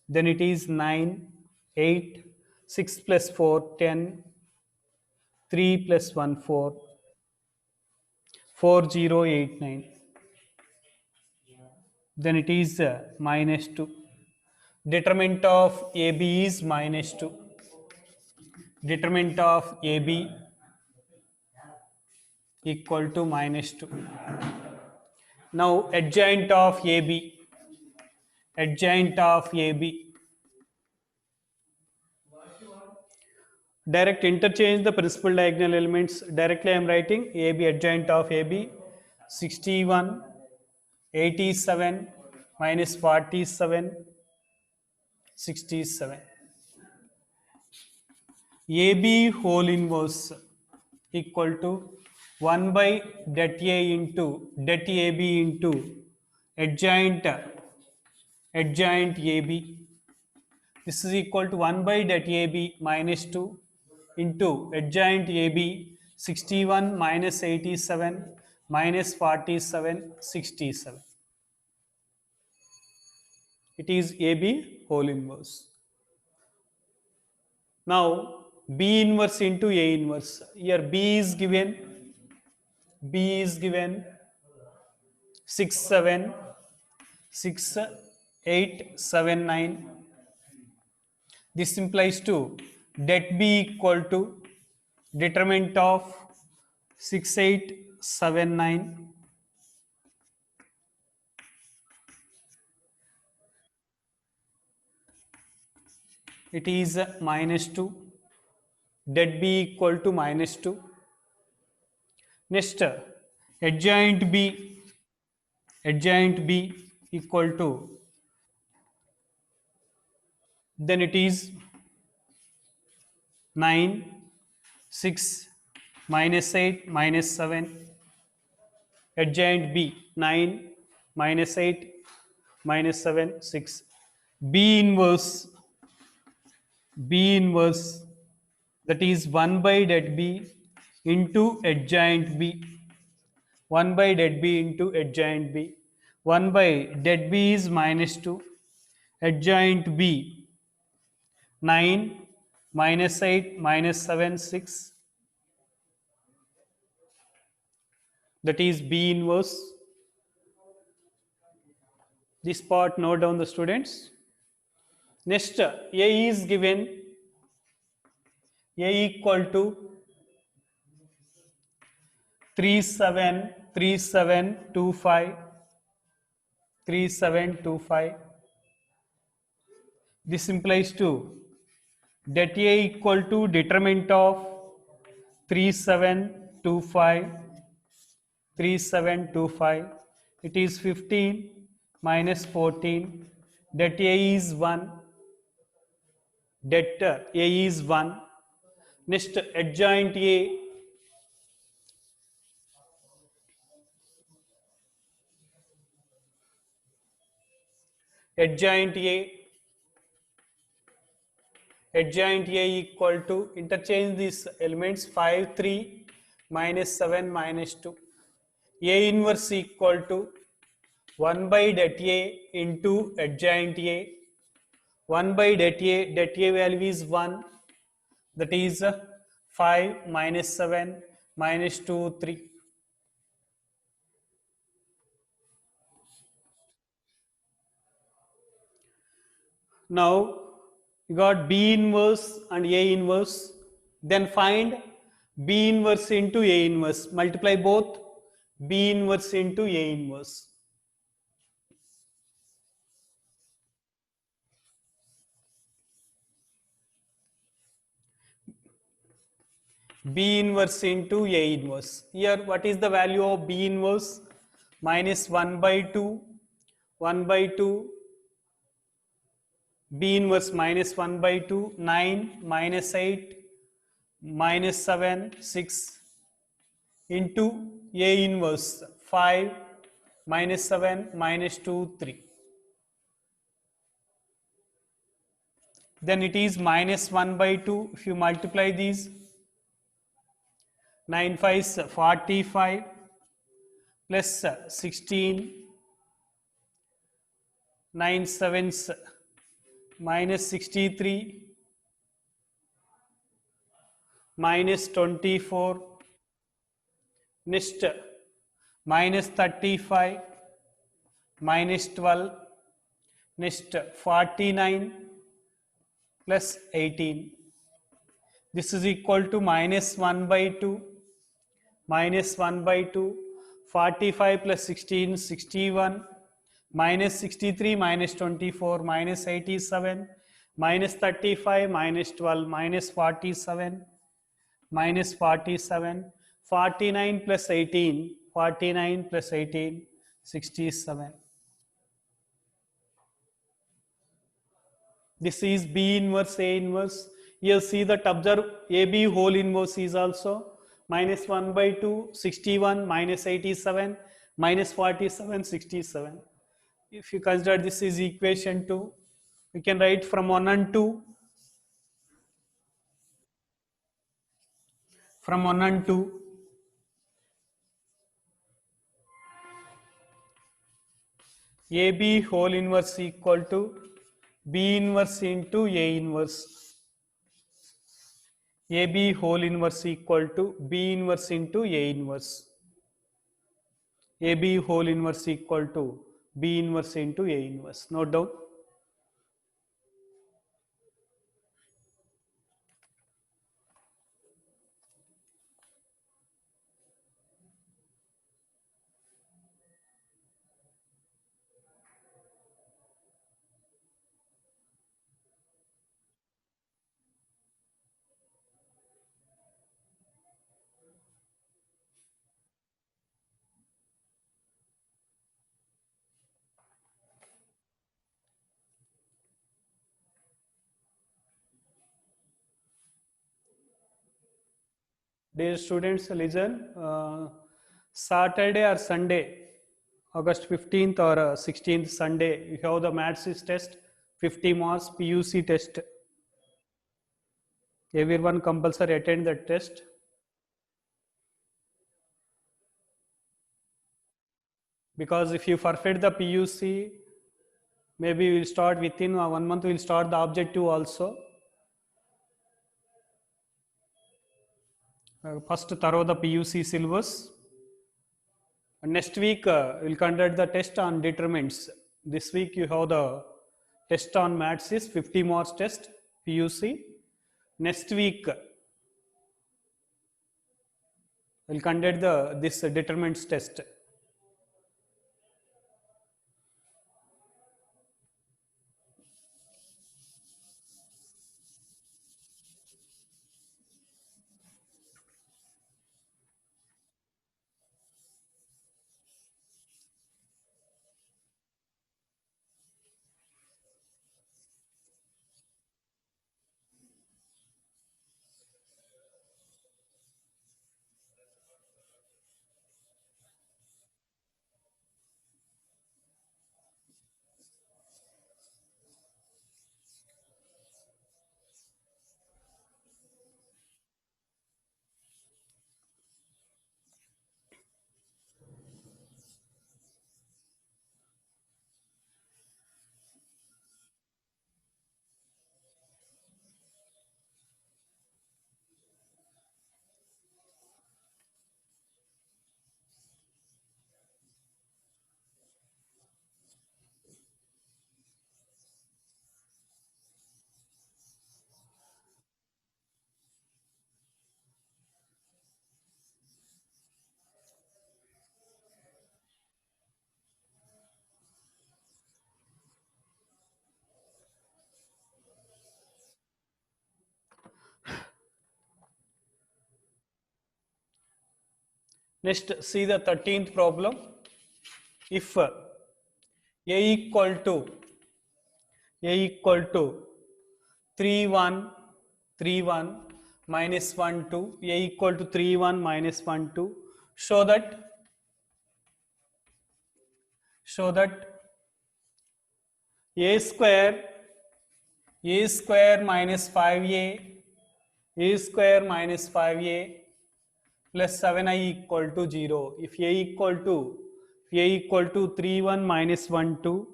Then it is 9 8. 6 plus 4 10. 3 plus 1 4. 4089. Then it is minus 2. Determinant of AB is minus 2. Determinant of AB equal to minus 2. Now adjoint of AB. Adjoint of AB. Direct interchange the principal diagonal elements. Directly I am writing AB adjoint of AB 61, 87 minus 47, 67. AB whole inverse equal to 1 by det A into det AB into adjoint AB. This is equal to 1 by det AB minus 2 into adjoint AB 61 minus 87 minus 47 67. It is AB whole inverse. Now B inverse into A inverse. Here B is given 6 7 6 8 7 9. This implies to det B equal to determinant of 6 8 7 9. It is minus 2. Det B equal to minus 2. Next, adjoint B equal to, then it is 9 6 minus 8 minus 7. Adjoint B 9 minus 8 minus 7 6. B inverse that is 1 by det B into adjoint B. 1 by det B into adjoint B. 1 by det B is minus 2. Adjoint B 9 minus 8 minus 7 6. That is B inverse. This part note down the students. Next, A is given A equal to 3725. 3725. This implies to det A equal to determinant of 3725. 3725. It is 15 minus 14 Det A is 1, det A is 1. Next, adjoint A, adjoint A, adjoint A equal to, interchange these elements, 5, 3, minus 7, minus 2. A inverse equal to 1 by det A into adjoint A. 1 by det A value is 1, that is 5 minus 7 minus 2, 3. Now you got B inverse and A inverse. Then find B inverse into A inverse. Multiply both B inverse into A inverse. B inverse into A inverse. Here what is the value of B inverse? Minus 1 by 2, 1 by 2, B inverse minus 1 by 2, 9, minus 8, minus 7, 6 into A inverse 5, minus 7, minus 2, 3. Then it is minus 1 by 2. If you multiply these, 9 5 is 45 plus 16, 9 7 is minus 63, minus 24, next minus 35, minus 12, next 49 plus 18. This is equal to minus 1 by 2, minus 1 by 2, 45 plus 16, 61, minus 63, minus 24, minus 87, minus 35, minus 12, minus 47, minus 47, 49 plus 18, 49 plus 18, 67. This is B inverse, A inverse. Here see that, observe AB whole inverse is also minus 1 by 2, 61, minus 87, minus 47, 67. If you consider this is equation 2, we can write from 1 and 2. From 1 and 2, AB whole inverse equal to B inverse into A inverse. AB whole inverse equal to B inverse into A inverse. AB whole inverse equal to B inverse into A inverse. Note down. Dear students, listen. Saturday or Sunday, August 15th or 16th Sunday, you have the maths test, 50 marks PUC test. Everyone compulsory attend that test. Because if you forfeit the PUC, maybe we'll start within 1 month, we'll start the objective also. First thorough the PUC syllabus. Next week we'll conduct the test on determinants. This week you have the test on maths is 50 marks test PUC. Next week we'll conduct this determinants test. Next, see the 13th problem. If a equal to 3 1 3 1 minus 1 2, a equal to 3 1 minus 1 2, show that a square minus 5a plus 7i equal to 0. If a equal to 3 1 minus 1 2,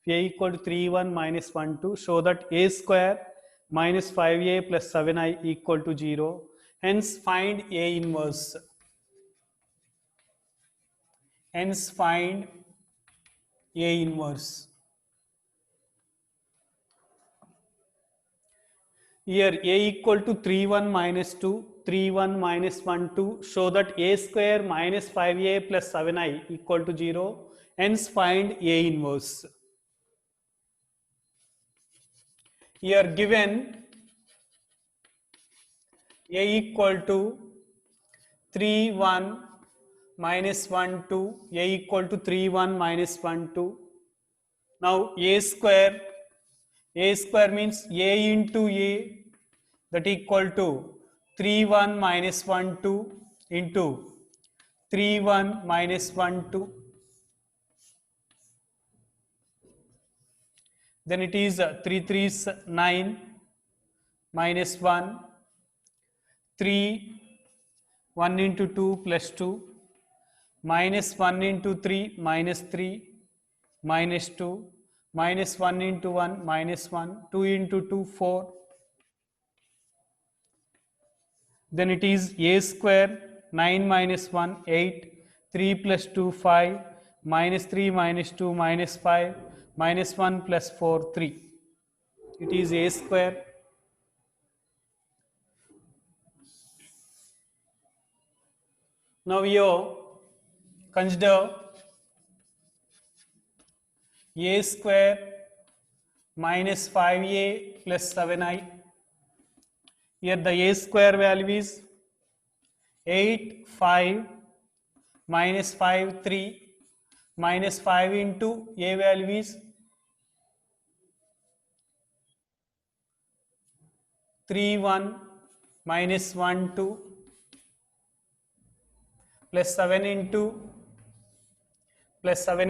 if a equal to 3 1 minus 1 2, show that a square minus 5a plus 7i equal to 0. Hence find a inverse. Hence find a inverse. Here a equal to 3 1 minus 2, 3 1 minus 1 2, show that a square minus 5a plus 7i equal to 0. Hence find a inverse. Here given a equal to 3 1 minus 1 2, a equal to 3 1 minus 1 2. Now a square means a into a, that equal to 3 1 minus 1 2 into 3 1 minus 1 2. Then it is 3 3 is 9 minus 1, 3 1 into 2 plus 2, minus 1 into 3 minus 3 minus 2, minus 1 into 1 minus 1, 2 into 2 4. Then it is a square 9 minus 1 8, 3 plus 2 5, minus 3 minus 2 minus 5, minus 1 plus 4 3. It is a square. Now you consider a square minus 5a plus 7i. Here the a square value is 8 5 minus 5 3, minus 5 into a value is 3 1 minus 1 2 plus 7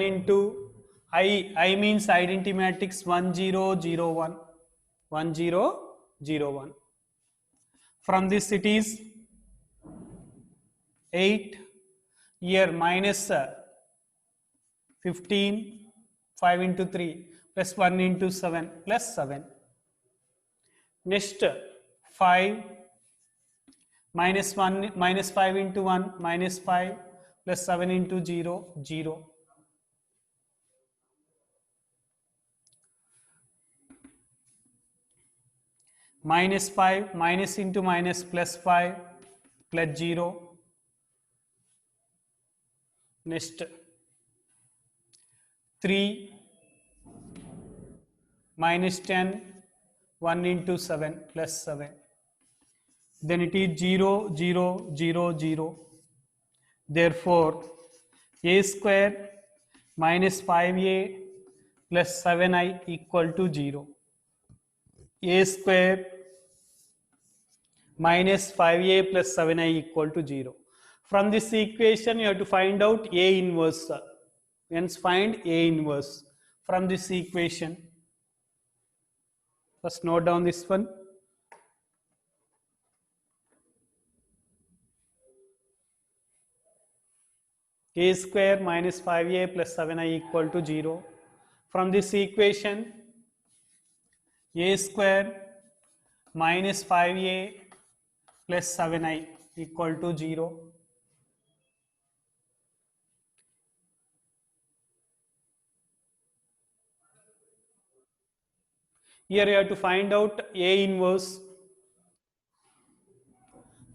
into I means identity matrix 1 0 0 1 1 0 0 1. From this it is 8, here minus 15, 5 into 3 plus 1 into 7 plus 7. Next 5 minus 1 minus 5 into 1 minus 5 plus 7 into 0 0. Minus 5 minus into minus plus 5 plus 0. Next 3 minus 10, 1 into 7 plus 7. Then it is 0 0 0 0. Therefore a square minus 5a plus 7i equal to 0. A square minus 5a plus 7i equal to 0. From this equation you have to find out a inverse. Hence find a inverse from this equation. First note down this one. A square minus 5a plus 7i equal to 0. From this equation a square minus 5a plus 7i equal to 0. Here you have to find out a inverse.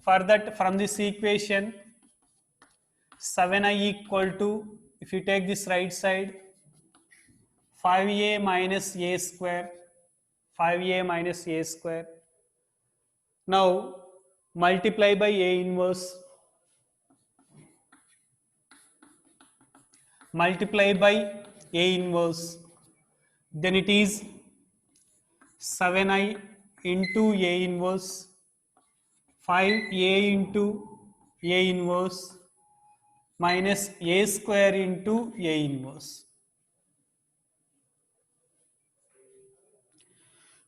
For that, from this equation 7i equal to, if you take this right side, 5a minus a square, 5a minus a square. Now multiply by a inverse. multiply by A inverse, then it is 7i into A inverse, 5a into A inverse minus A square into A inverse.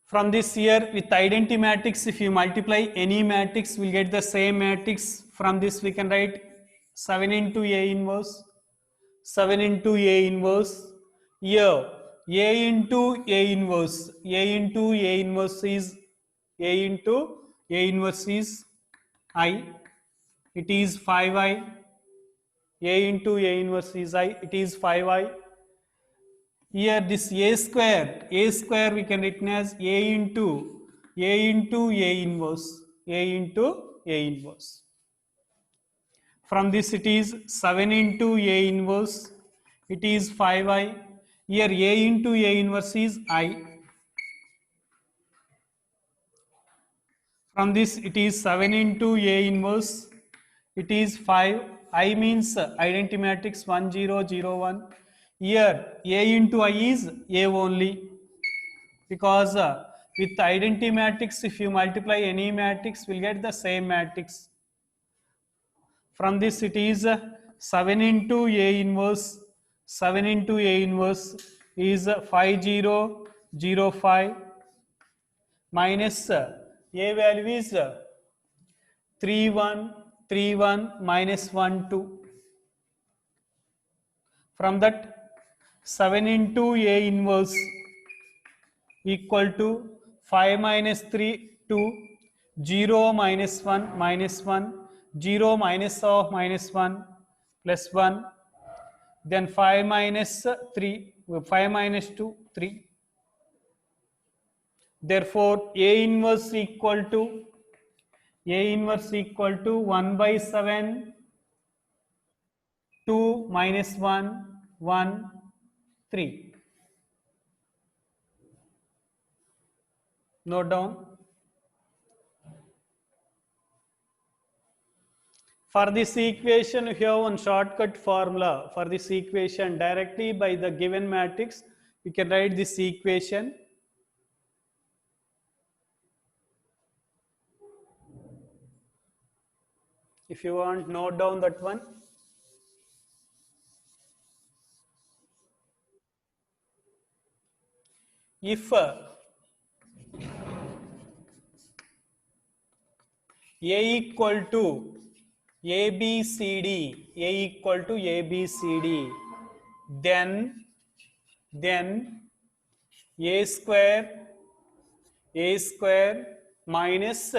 From this here, with identity matrix, if you multiply any matrix, we'll get the same matrix. From this we can write 7 into A inverse, 7 into A inverse. Here, A into A inverse, A into A inverse is A into A inverse is I. It is 5i. A into A inverse is I. It is 5i. Here this A square we can written as A into A inverse, A into A inverse. From this it is 7 into A inverse, it is 5i. Here A into A inverse is I. From this it is 7 into A inverse, it is 5. I means identity matrix 1 0 0 1. Here A into I is A only, because with identity matrix, if you multiply any matrix, we'll get the same matrix. From this it is 7 into A inverse, 7 into A inverse is 5 0 0 5 minus A value is 3 1 3 1 minus 1 2. From that 7 into A inverse equal to 5 minus 3 2, 0 minus 1 minus 1, 0 minus of minus 1 plus 1, then 5 minus 3, 5 minus 2 3. Therefore A inverse equal to 1 by 7, 2 minus 1 1 3. Note down. For this equation, you have one shortcut formula for this equation. Directly by the given matrix, you can write this equation. If you want, note down that one. If A equal to ABCD, A equal to ABCD, then A square minus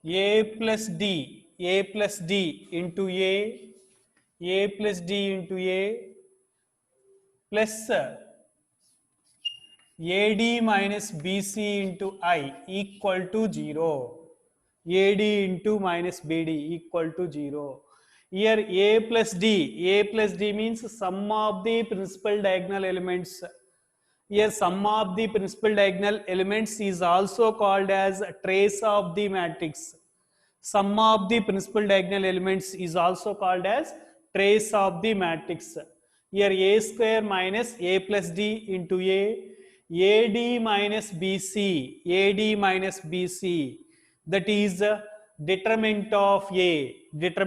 A plus D into A plus D into A plus AD minus BC into I equal to 0. AD into minus BD equal to 0. Here A plus D means sum of the principal diagonal elements. Here sum of the principal diagonal elements is also called as trace of the matrix. Sum of the principal diagonal elements is also called as trace of the matrix. Here A square minus A plus D into AD minus BC, that is determinant of A, that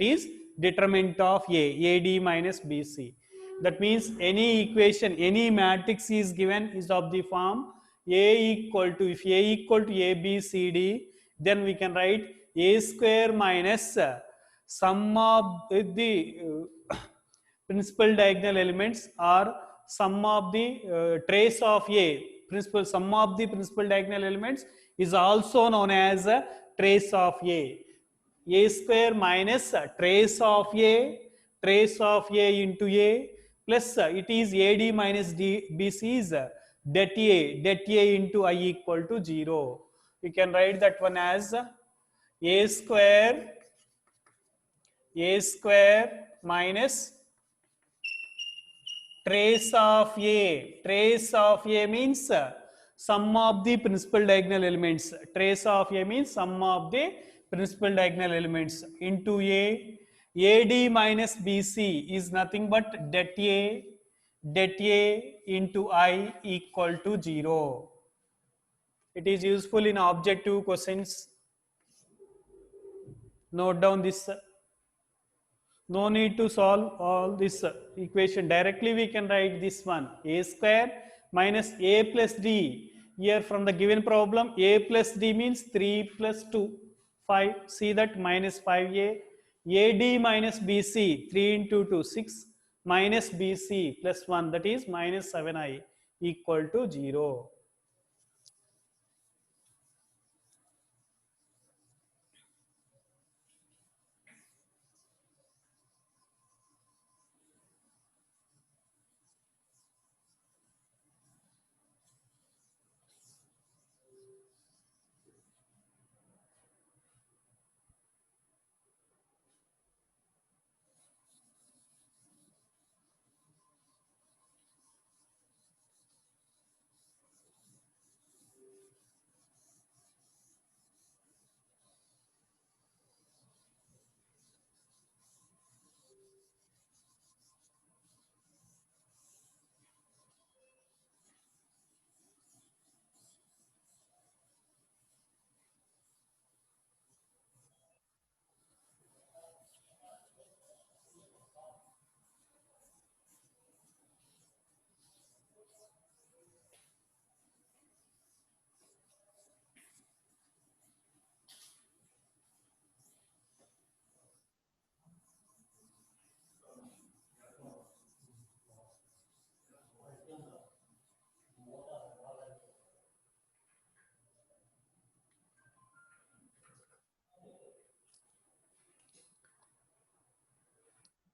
is determinant of AD minus BC. That means any equation, any matrix is given is of the form A equal to, if A equal to ABCD, then we can write A square minus sum of the principal diagonal elements, or sum of the trace of A. Sum of the principal diagonal elements is also known as trace of A. A square minus trace of A into A plus it is AD minus BC is det A into I equal to 0. You can write that one as A square minus trace of A means sum of the principal diagonal elements. Trace of A means sum of the principal diagonal elements into A AD minus BC is nothing but det A into I equal to 0. It is useful in objective questions. Note down this. No need to solve all this equation. Directly we can write this one. A square minus A plus D. Here from the given problem, A plus D means 3 plus 2, 5. See that minus 5A. AD minus BC, 3 into 2, 6. Minus BC plus 1, that is minus 7I equal to 0.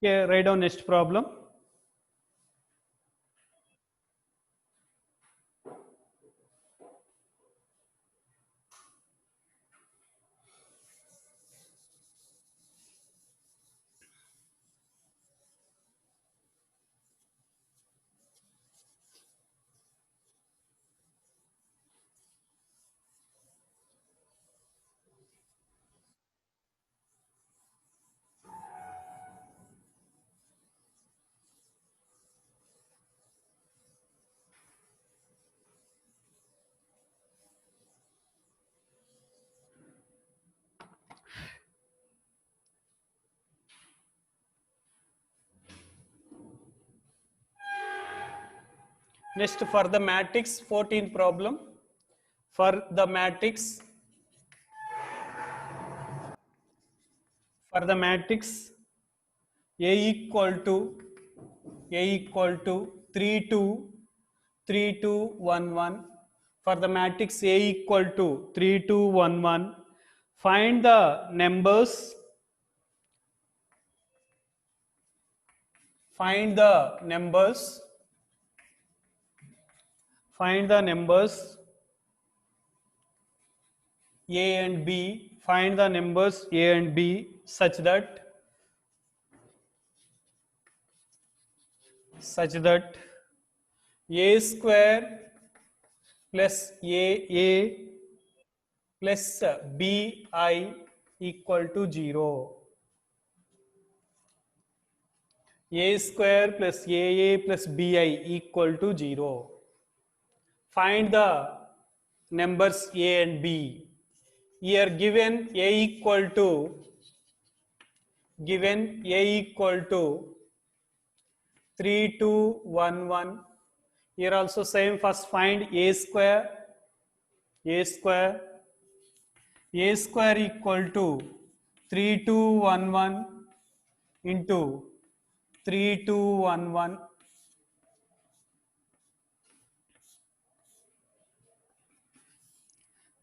Okay, write down next problem. Next, for the matrix, 14th problem. For the matrix, A equal to 3 2 3 2 1 1. For the matrix A equal to 3 2 1 1, find the numbers. Find the numbers. Find the numbers A and B. Find the numbers A and B such that A square plus AA plus BI equal to 0. A square plus AA plus BI equal to 0. Find the numbers A and B. Here given A equal to 3 2 1 1. Here also same, first find A square. A square equal to 3211 into 3211.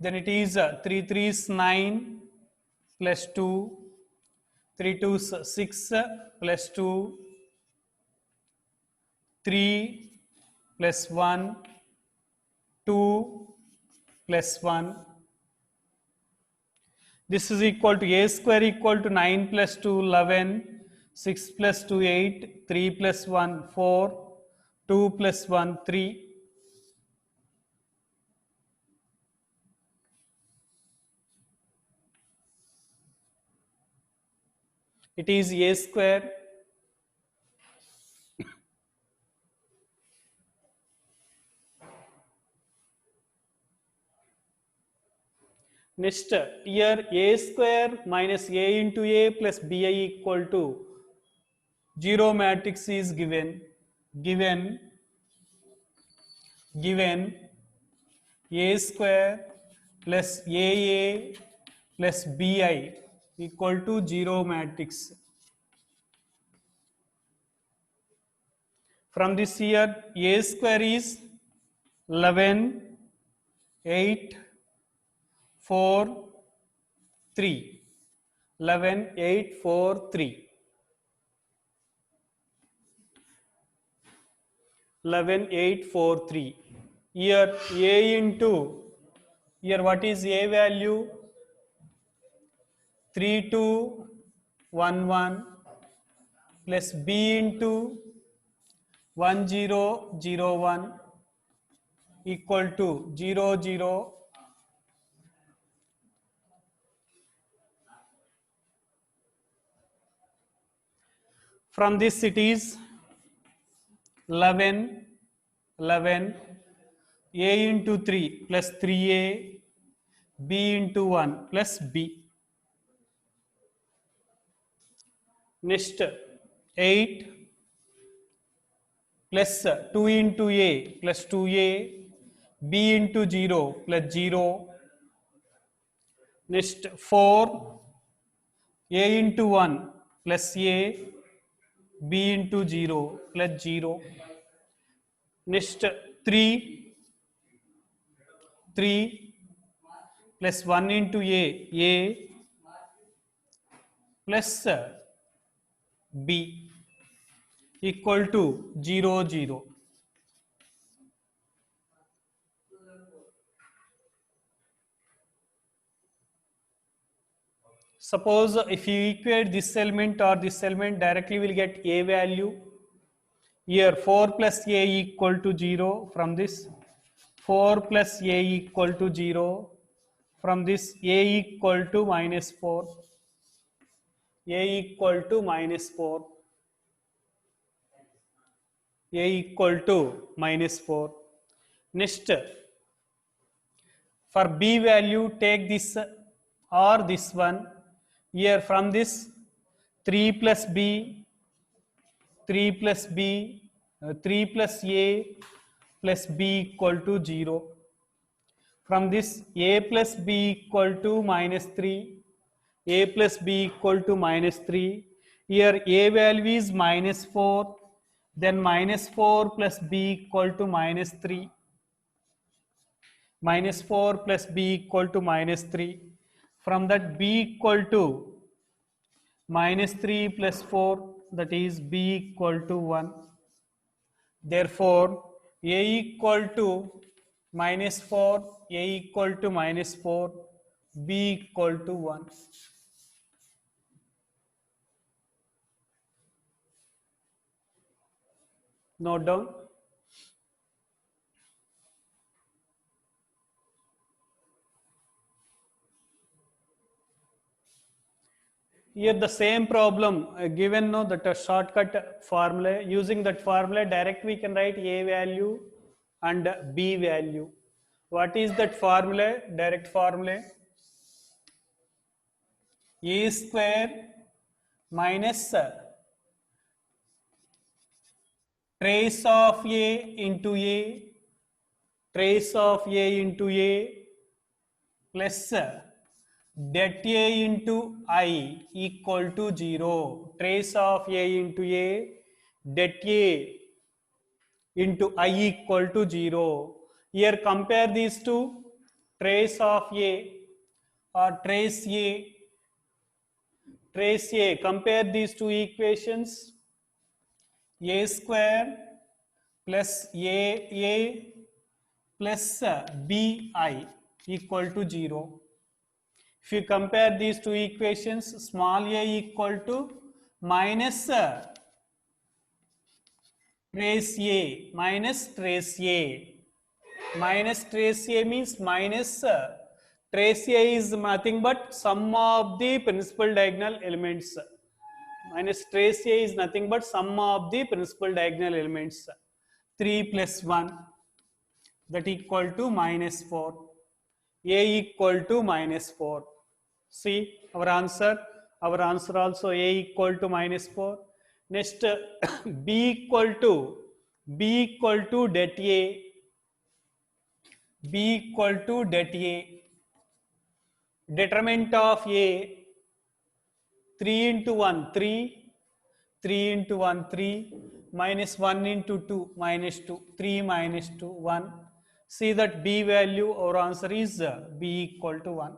Then it is 3 3 is 9 plus 2, 3 2 is 6 plus 2, 3 plus 1, 2 plus 1. This is equal to A square equal to 9 plus 2 11, 6 plus 2 8, 3 plus 1 4, 2 plus 1 3. It is A square next here A square minus A into A plus Bi equal to 0 matrix is given A square plus AA plus Bi equal to 0 matrix. From this here A square is 11, 8, 4, 3. 11, 8, 4, 3. 11, 8, 4, 3. Here A into, here what is A value? 3, 2, 1, 1 plus B into 1, 0, 0, 1 equal to 0, 0. From this it is 11, 11, A into 3 plus 3A, B into 1 plus B. Next 8 plus 2 into A plus 2A, B into 0 plus 0. Next 4, A into 1 plus A, B into 0 plus 0. Next 3 plus 1 into A plus B equal to 0, 0. Suppose if you equate this element or this element, directly will get A value. Here 4 plus A equal to 0. From this 4 plus A equal to 0. From this A equal to minus 4. A equal to minus 4. A equal to minus 4. Next, for B value, take this or this one. Here from this 3 plus B, 3 plus B, 3 plus A plus B equal to 0. From this A plus B equal to minus 3, A plus B equal to minus 3. Here A value is minus 4, then minus 4 plus B equal to minus 3. Minus 4 plus B equal to minus 3. From that B equal to minus 3 plus 4, that is B equal to 1. Therefore, A equal to minus 4, A equal to minus 4, B equal to 1. Note down. Here the same problem given no that a shortcut formula, using that formula direct we can write A value and B value. What is that formula? Direct formula A square minus trace of A into A, trace of A into A plus det A into I equal to 0. Trace of A into A, det A into I equal to 0. Here compare these two, trace of A or trace A, compare these two equations. A square plus AA plus BI equal to 0. If you compare these two equations, small a equal to minus trace A, minus trace A. Minus trace A means minus trace A is nothing but sum of the principal diagonal elements. minus trace A is nothing but sum of the principal diagonal elements. 3 plus 1, that equal to minus 4. A equal to minus 4. See our answer. Our answer also A equal to minus 4. Next, B equal to det A. B equal to det A. Determinant of A, 3 into 1, 3, 3 into 1, 3, minus 1 into 2, minus 2, 3 minus 2, 1. See that B value, our answer is B equal to 1.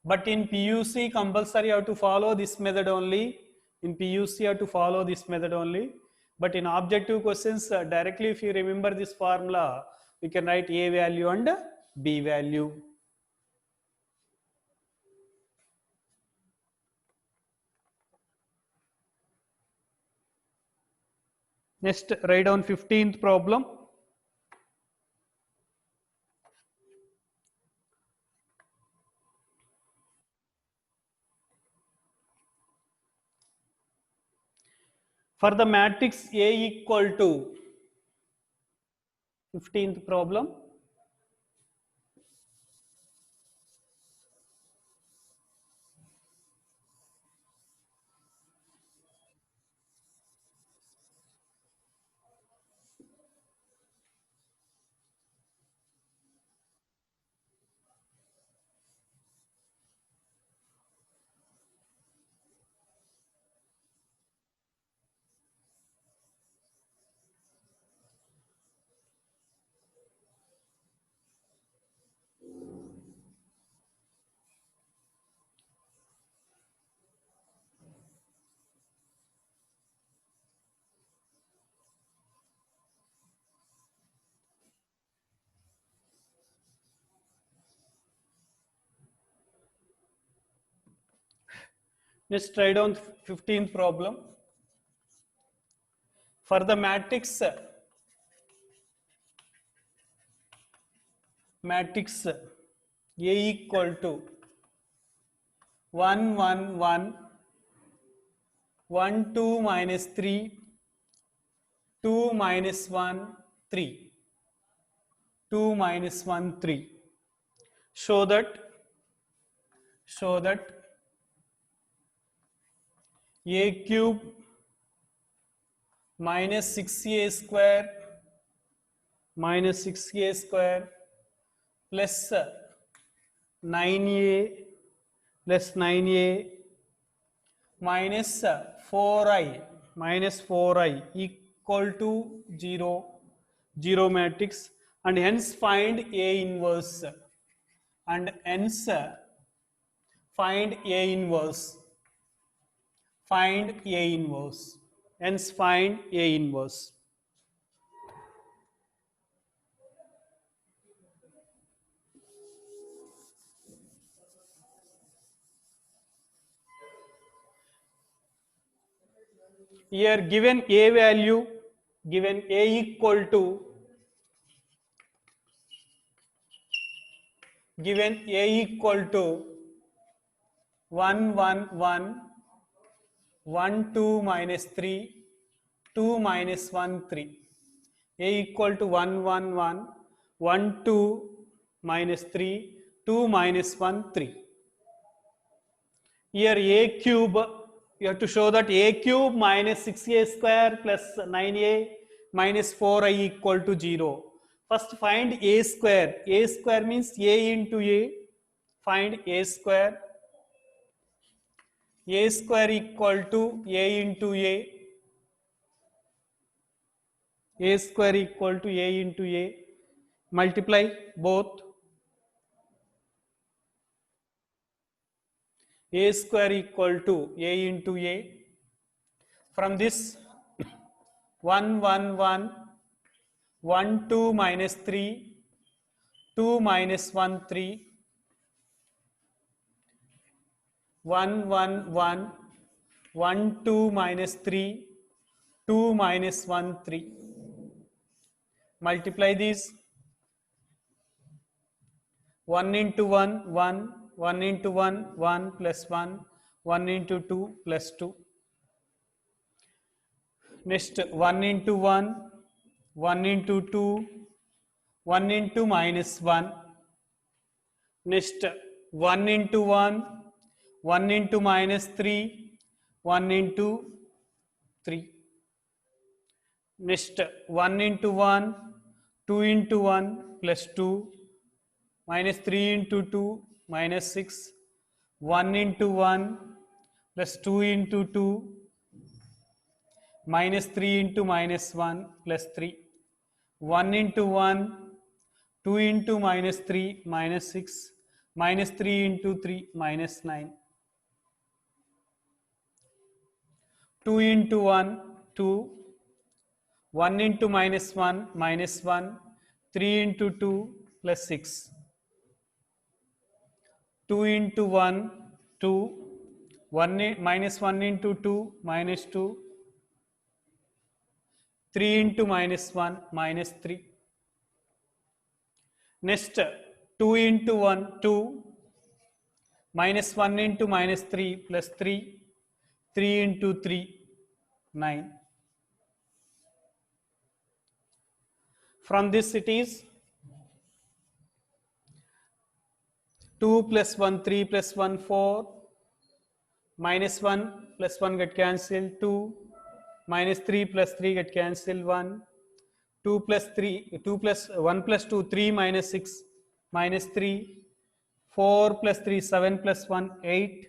But in PUC, compulsory you have to follow this method only. In PUC, you have to follow this method only. But in objective questions, directly if you remember this formula, we can write A value and B value. Next, write down 15th problem. For the matrix A equal to 15th problem. Let's try down 15th problem. For the matrix A equal to 1, 1, 1, 1, 2 minus 3, 2 minus 1, 3, 2 minus 1, 3. Show that A cube minus 6A square plus 9A minus 4I equal to 0 matrix, and hence find A inverse, hence find A inverse. Here given A value, given A equal to 1, 1, 1, 1, 2 minus 3, 2 minus 1, 3. A equal to 1, 1, 1, 1, 2 minus 3, 2 minus 1, 3. Here A cube, you have to show that A cube minus 6A square plus 9A minus 4I equal to 0. First find A square. A square means A into A. Find A square. A square equal to A into A. A square equal to A into A. Multiply both. A square equal to A into A. From this 1, 1, 1, 1, 2 minus 3, 2 minus 1, 3, 1, 1, 1, 1, 2 minus 3, 2 minus 1, 3. Multiply these. 1 into 1, 1, 1 into 1, 1 plus 1, 1 into 2 plus 2. Next 1 into 1, 1 into 2, 1 into minus 1. Next 1 into 1, 1 into minus 3, 1 into 3. Next 1 into 1, 2 into 1 plus 2, minus 3 into 2 minus 6, 1 into 1 plus 2 into 2 minus 3 into minus 1 plus 3, 1 into 1, 2 into minus 3 minus 6, minus 3 into 3 minus 9, 2 into 1, 2, 1 into minus 1 minus 1, 3 into 2 plus 6, 2 into 1, 2, 1 1 into 2 minus 2, 3 into minus 1 minus 3. Next 2 into 1, 2, minus 1 into minus 3 plus 3, 3 into 3, 9. From this it is 2 plus 1, 3 plus 1, 4, minus 1 plus 1 get cancelled, 2, minus 3 plus 3 get cancelled, 1, 2 plus 3, 2 plus 1 plus 2, 3 minus 6, minus 3, 4 plus 3, 7 plus 1, 8,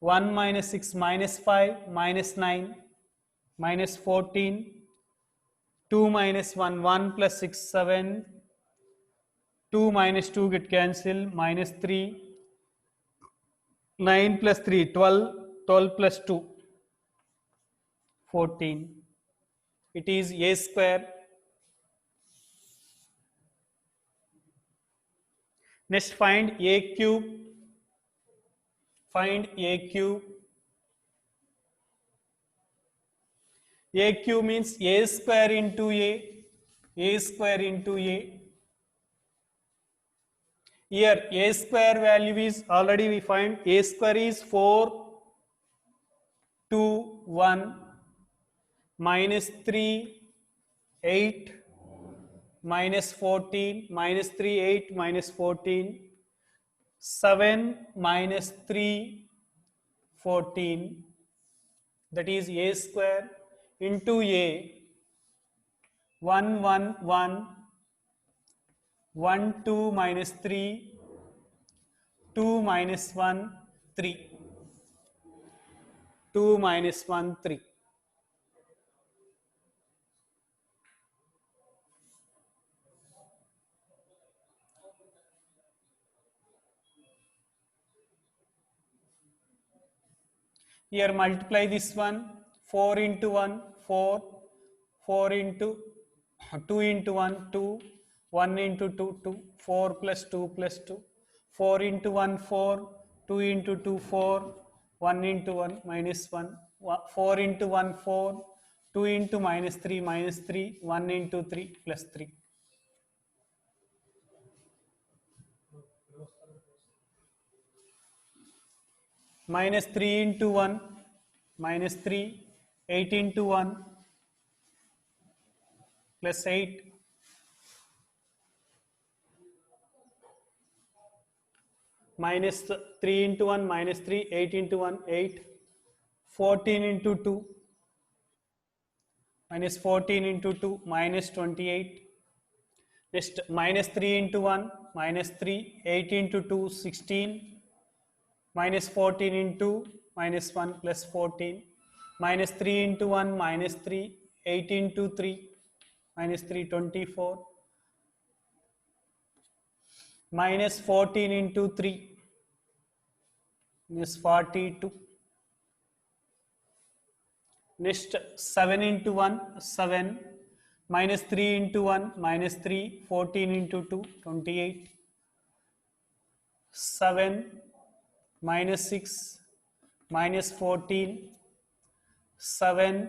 1 minus 6, minus 5, minus 9, minus 14, 2 minus 1, 1 plus 6, 7, 2 minus 2 get cancelled, minus 3, 9 plus 3, 12, 12 plus 2, 14. It is a square. Next find a cube. Find a cube. A cube means a square into a square into a. Here a square value is already we find a square is 4, 2, 1, minus 3, 8, minus 14, minus 3, 8, minus 14, 7, minus 3, 14, that is a square into a 1, 1, 1, 1, 2, minus 3, 2 minus 1, 3, 2 minus 1, 3. Here multiply this one, 4 into 1, 4, 4 into 2 into 1, 2, 1 into 2, 2, 4 plus 2 plus 2, 4 into 1, 4, 2 into 2, 4, 1 into 1, minus 1, 4 into 1, 4, 2 into minus 3, 1 into 3, plus 3. Minus 3 into 1, minus 3, 8 into 1, plus 8, minus 3 into 1, minus 3, 8 into 1, 8, 14 into 2, minus 14 into 2, minus 28. Next, minus 3 into 1, minus 3, 8 into 2, 16, minus 14 into minus 1 plus 14, minus 3 into 1, minus 3, 8 into 3, minus 3, 24, minus 14 into 3, is 42. Next 7 into 1, 7, minus 3 into 1, minus 3, 14 into 2, 28, 7, minus 6, minus 14, 7,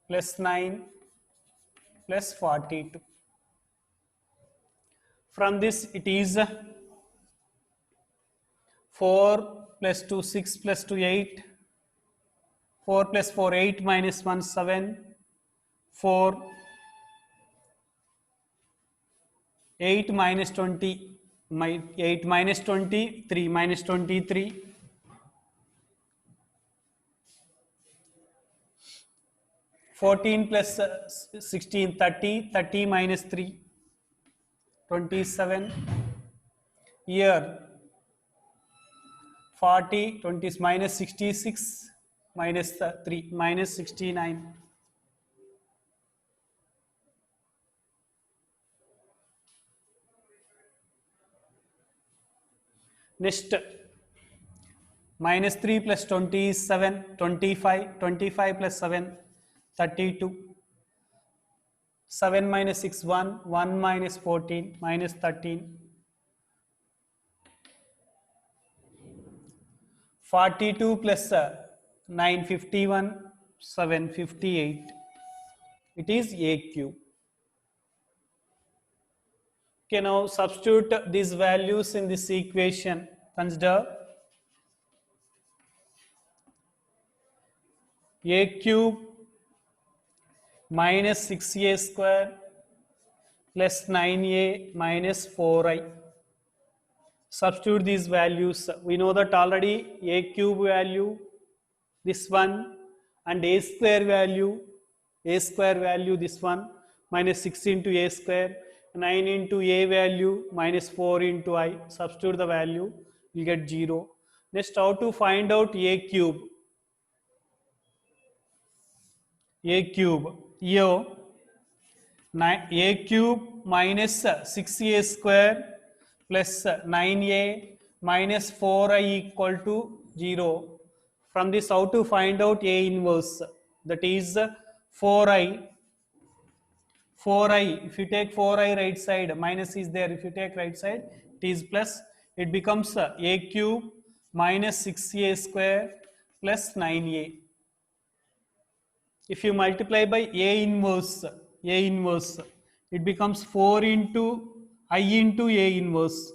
plus 9, plus 42. From this it is 4 plus 2, 6 plus 2, 8, 4 plus 4, 8 minus 1, 7, 4, 8 minus 20, 8 minus 20, 3 minus 23, 14 plus 16, 30, 30 minus 3, 27, here 40, 20 is minus 66, minus 3, minus 69. Next, minus 3 plus 20 is 7, 25, 25 plus 7, 32. 7 minus 6, 1, 1 minus 14, minus 13. 42 plus 9, 51, 7, 58. It is a cube. Okay, now substitute these values in this equation. Consider a cube minus 6a square plus 9a minus 4i. Substitute these values. We know that already a cube value, this one, and a square value this one, minus 6 into a square, 9 into a value, minus 4 into I. Substitute the value, you get 0. Next, how to find out a cube? A cube, here, a cube minus 6a square plus 9a minus 4i equal to 0. From this, how to find out a inverse? That is 4i. 4i, if you take 4i right side, minus is there. If you take right side, it is plus. It becomes a cube minus 6a square plus 9a. If you multiply by a inverse, it becomes 4 into I into a inverse.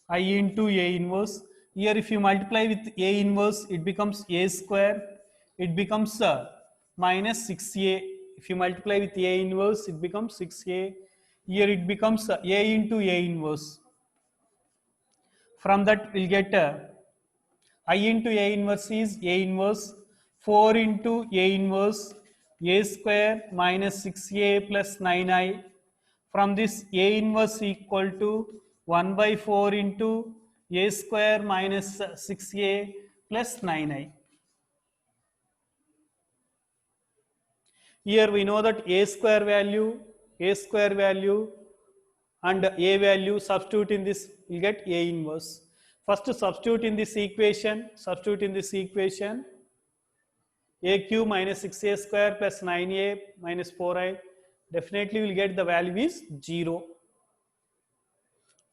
I into a inverse. Here if you multiply with a inverse, it becomes a square. It becomes minus 6a. If you multiply with a inverse, it becomes 6a. Here it becomes a into a inverse. From that we'll get I into a inverse is a inverse 4 into a inverse a square minus 6a plus 9i. From this, a inverse equal to 1 by 4 into a square minus 6a plus 9i. Here we know that a square value and a value, substitute in this, you get a inverse. First substitute in this equation, a cube minus 6a square plus 9a minus 4i, definitely will get the value is 0.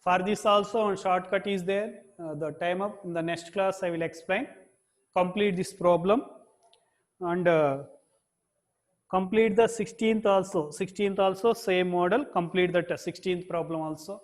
For this also a shortcut is there. The time up in the next class I will explain. Complete this problem and complete the 16th also. 16th also same model. Complete that 16th problem also.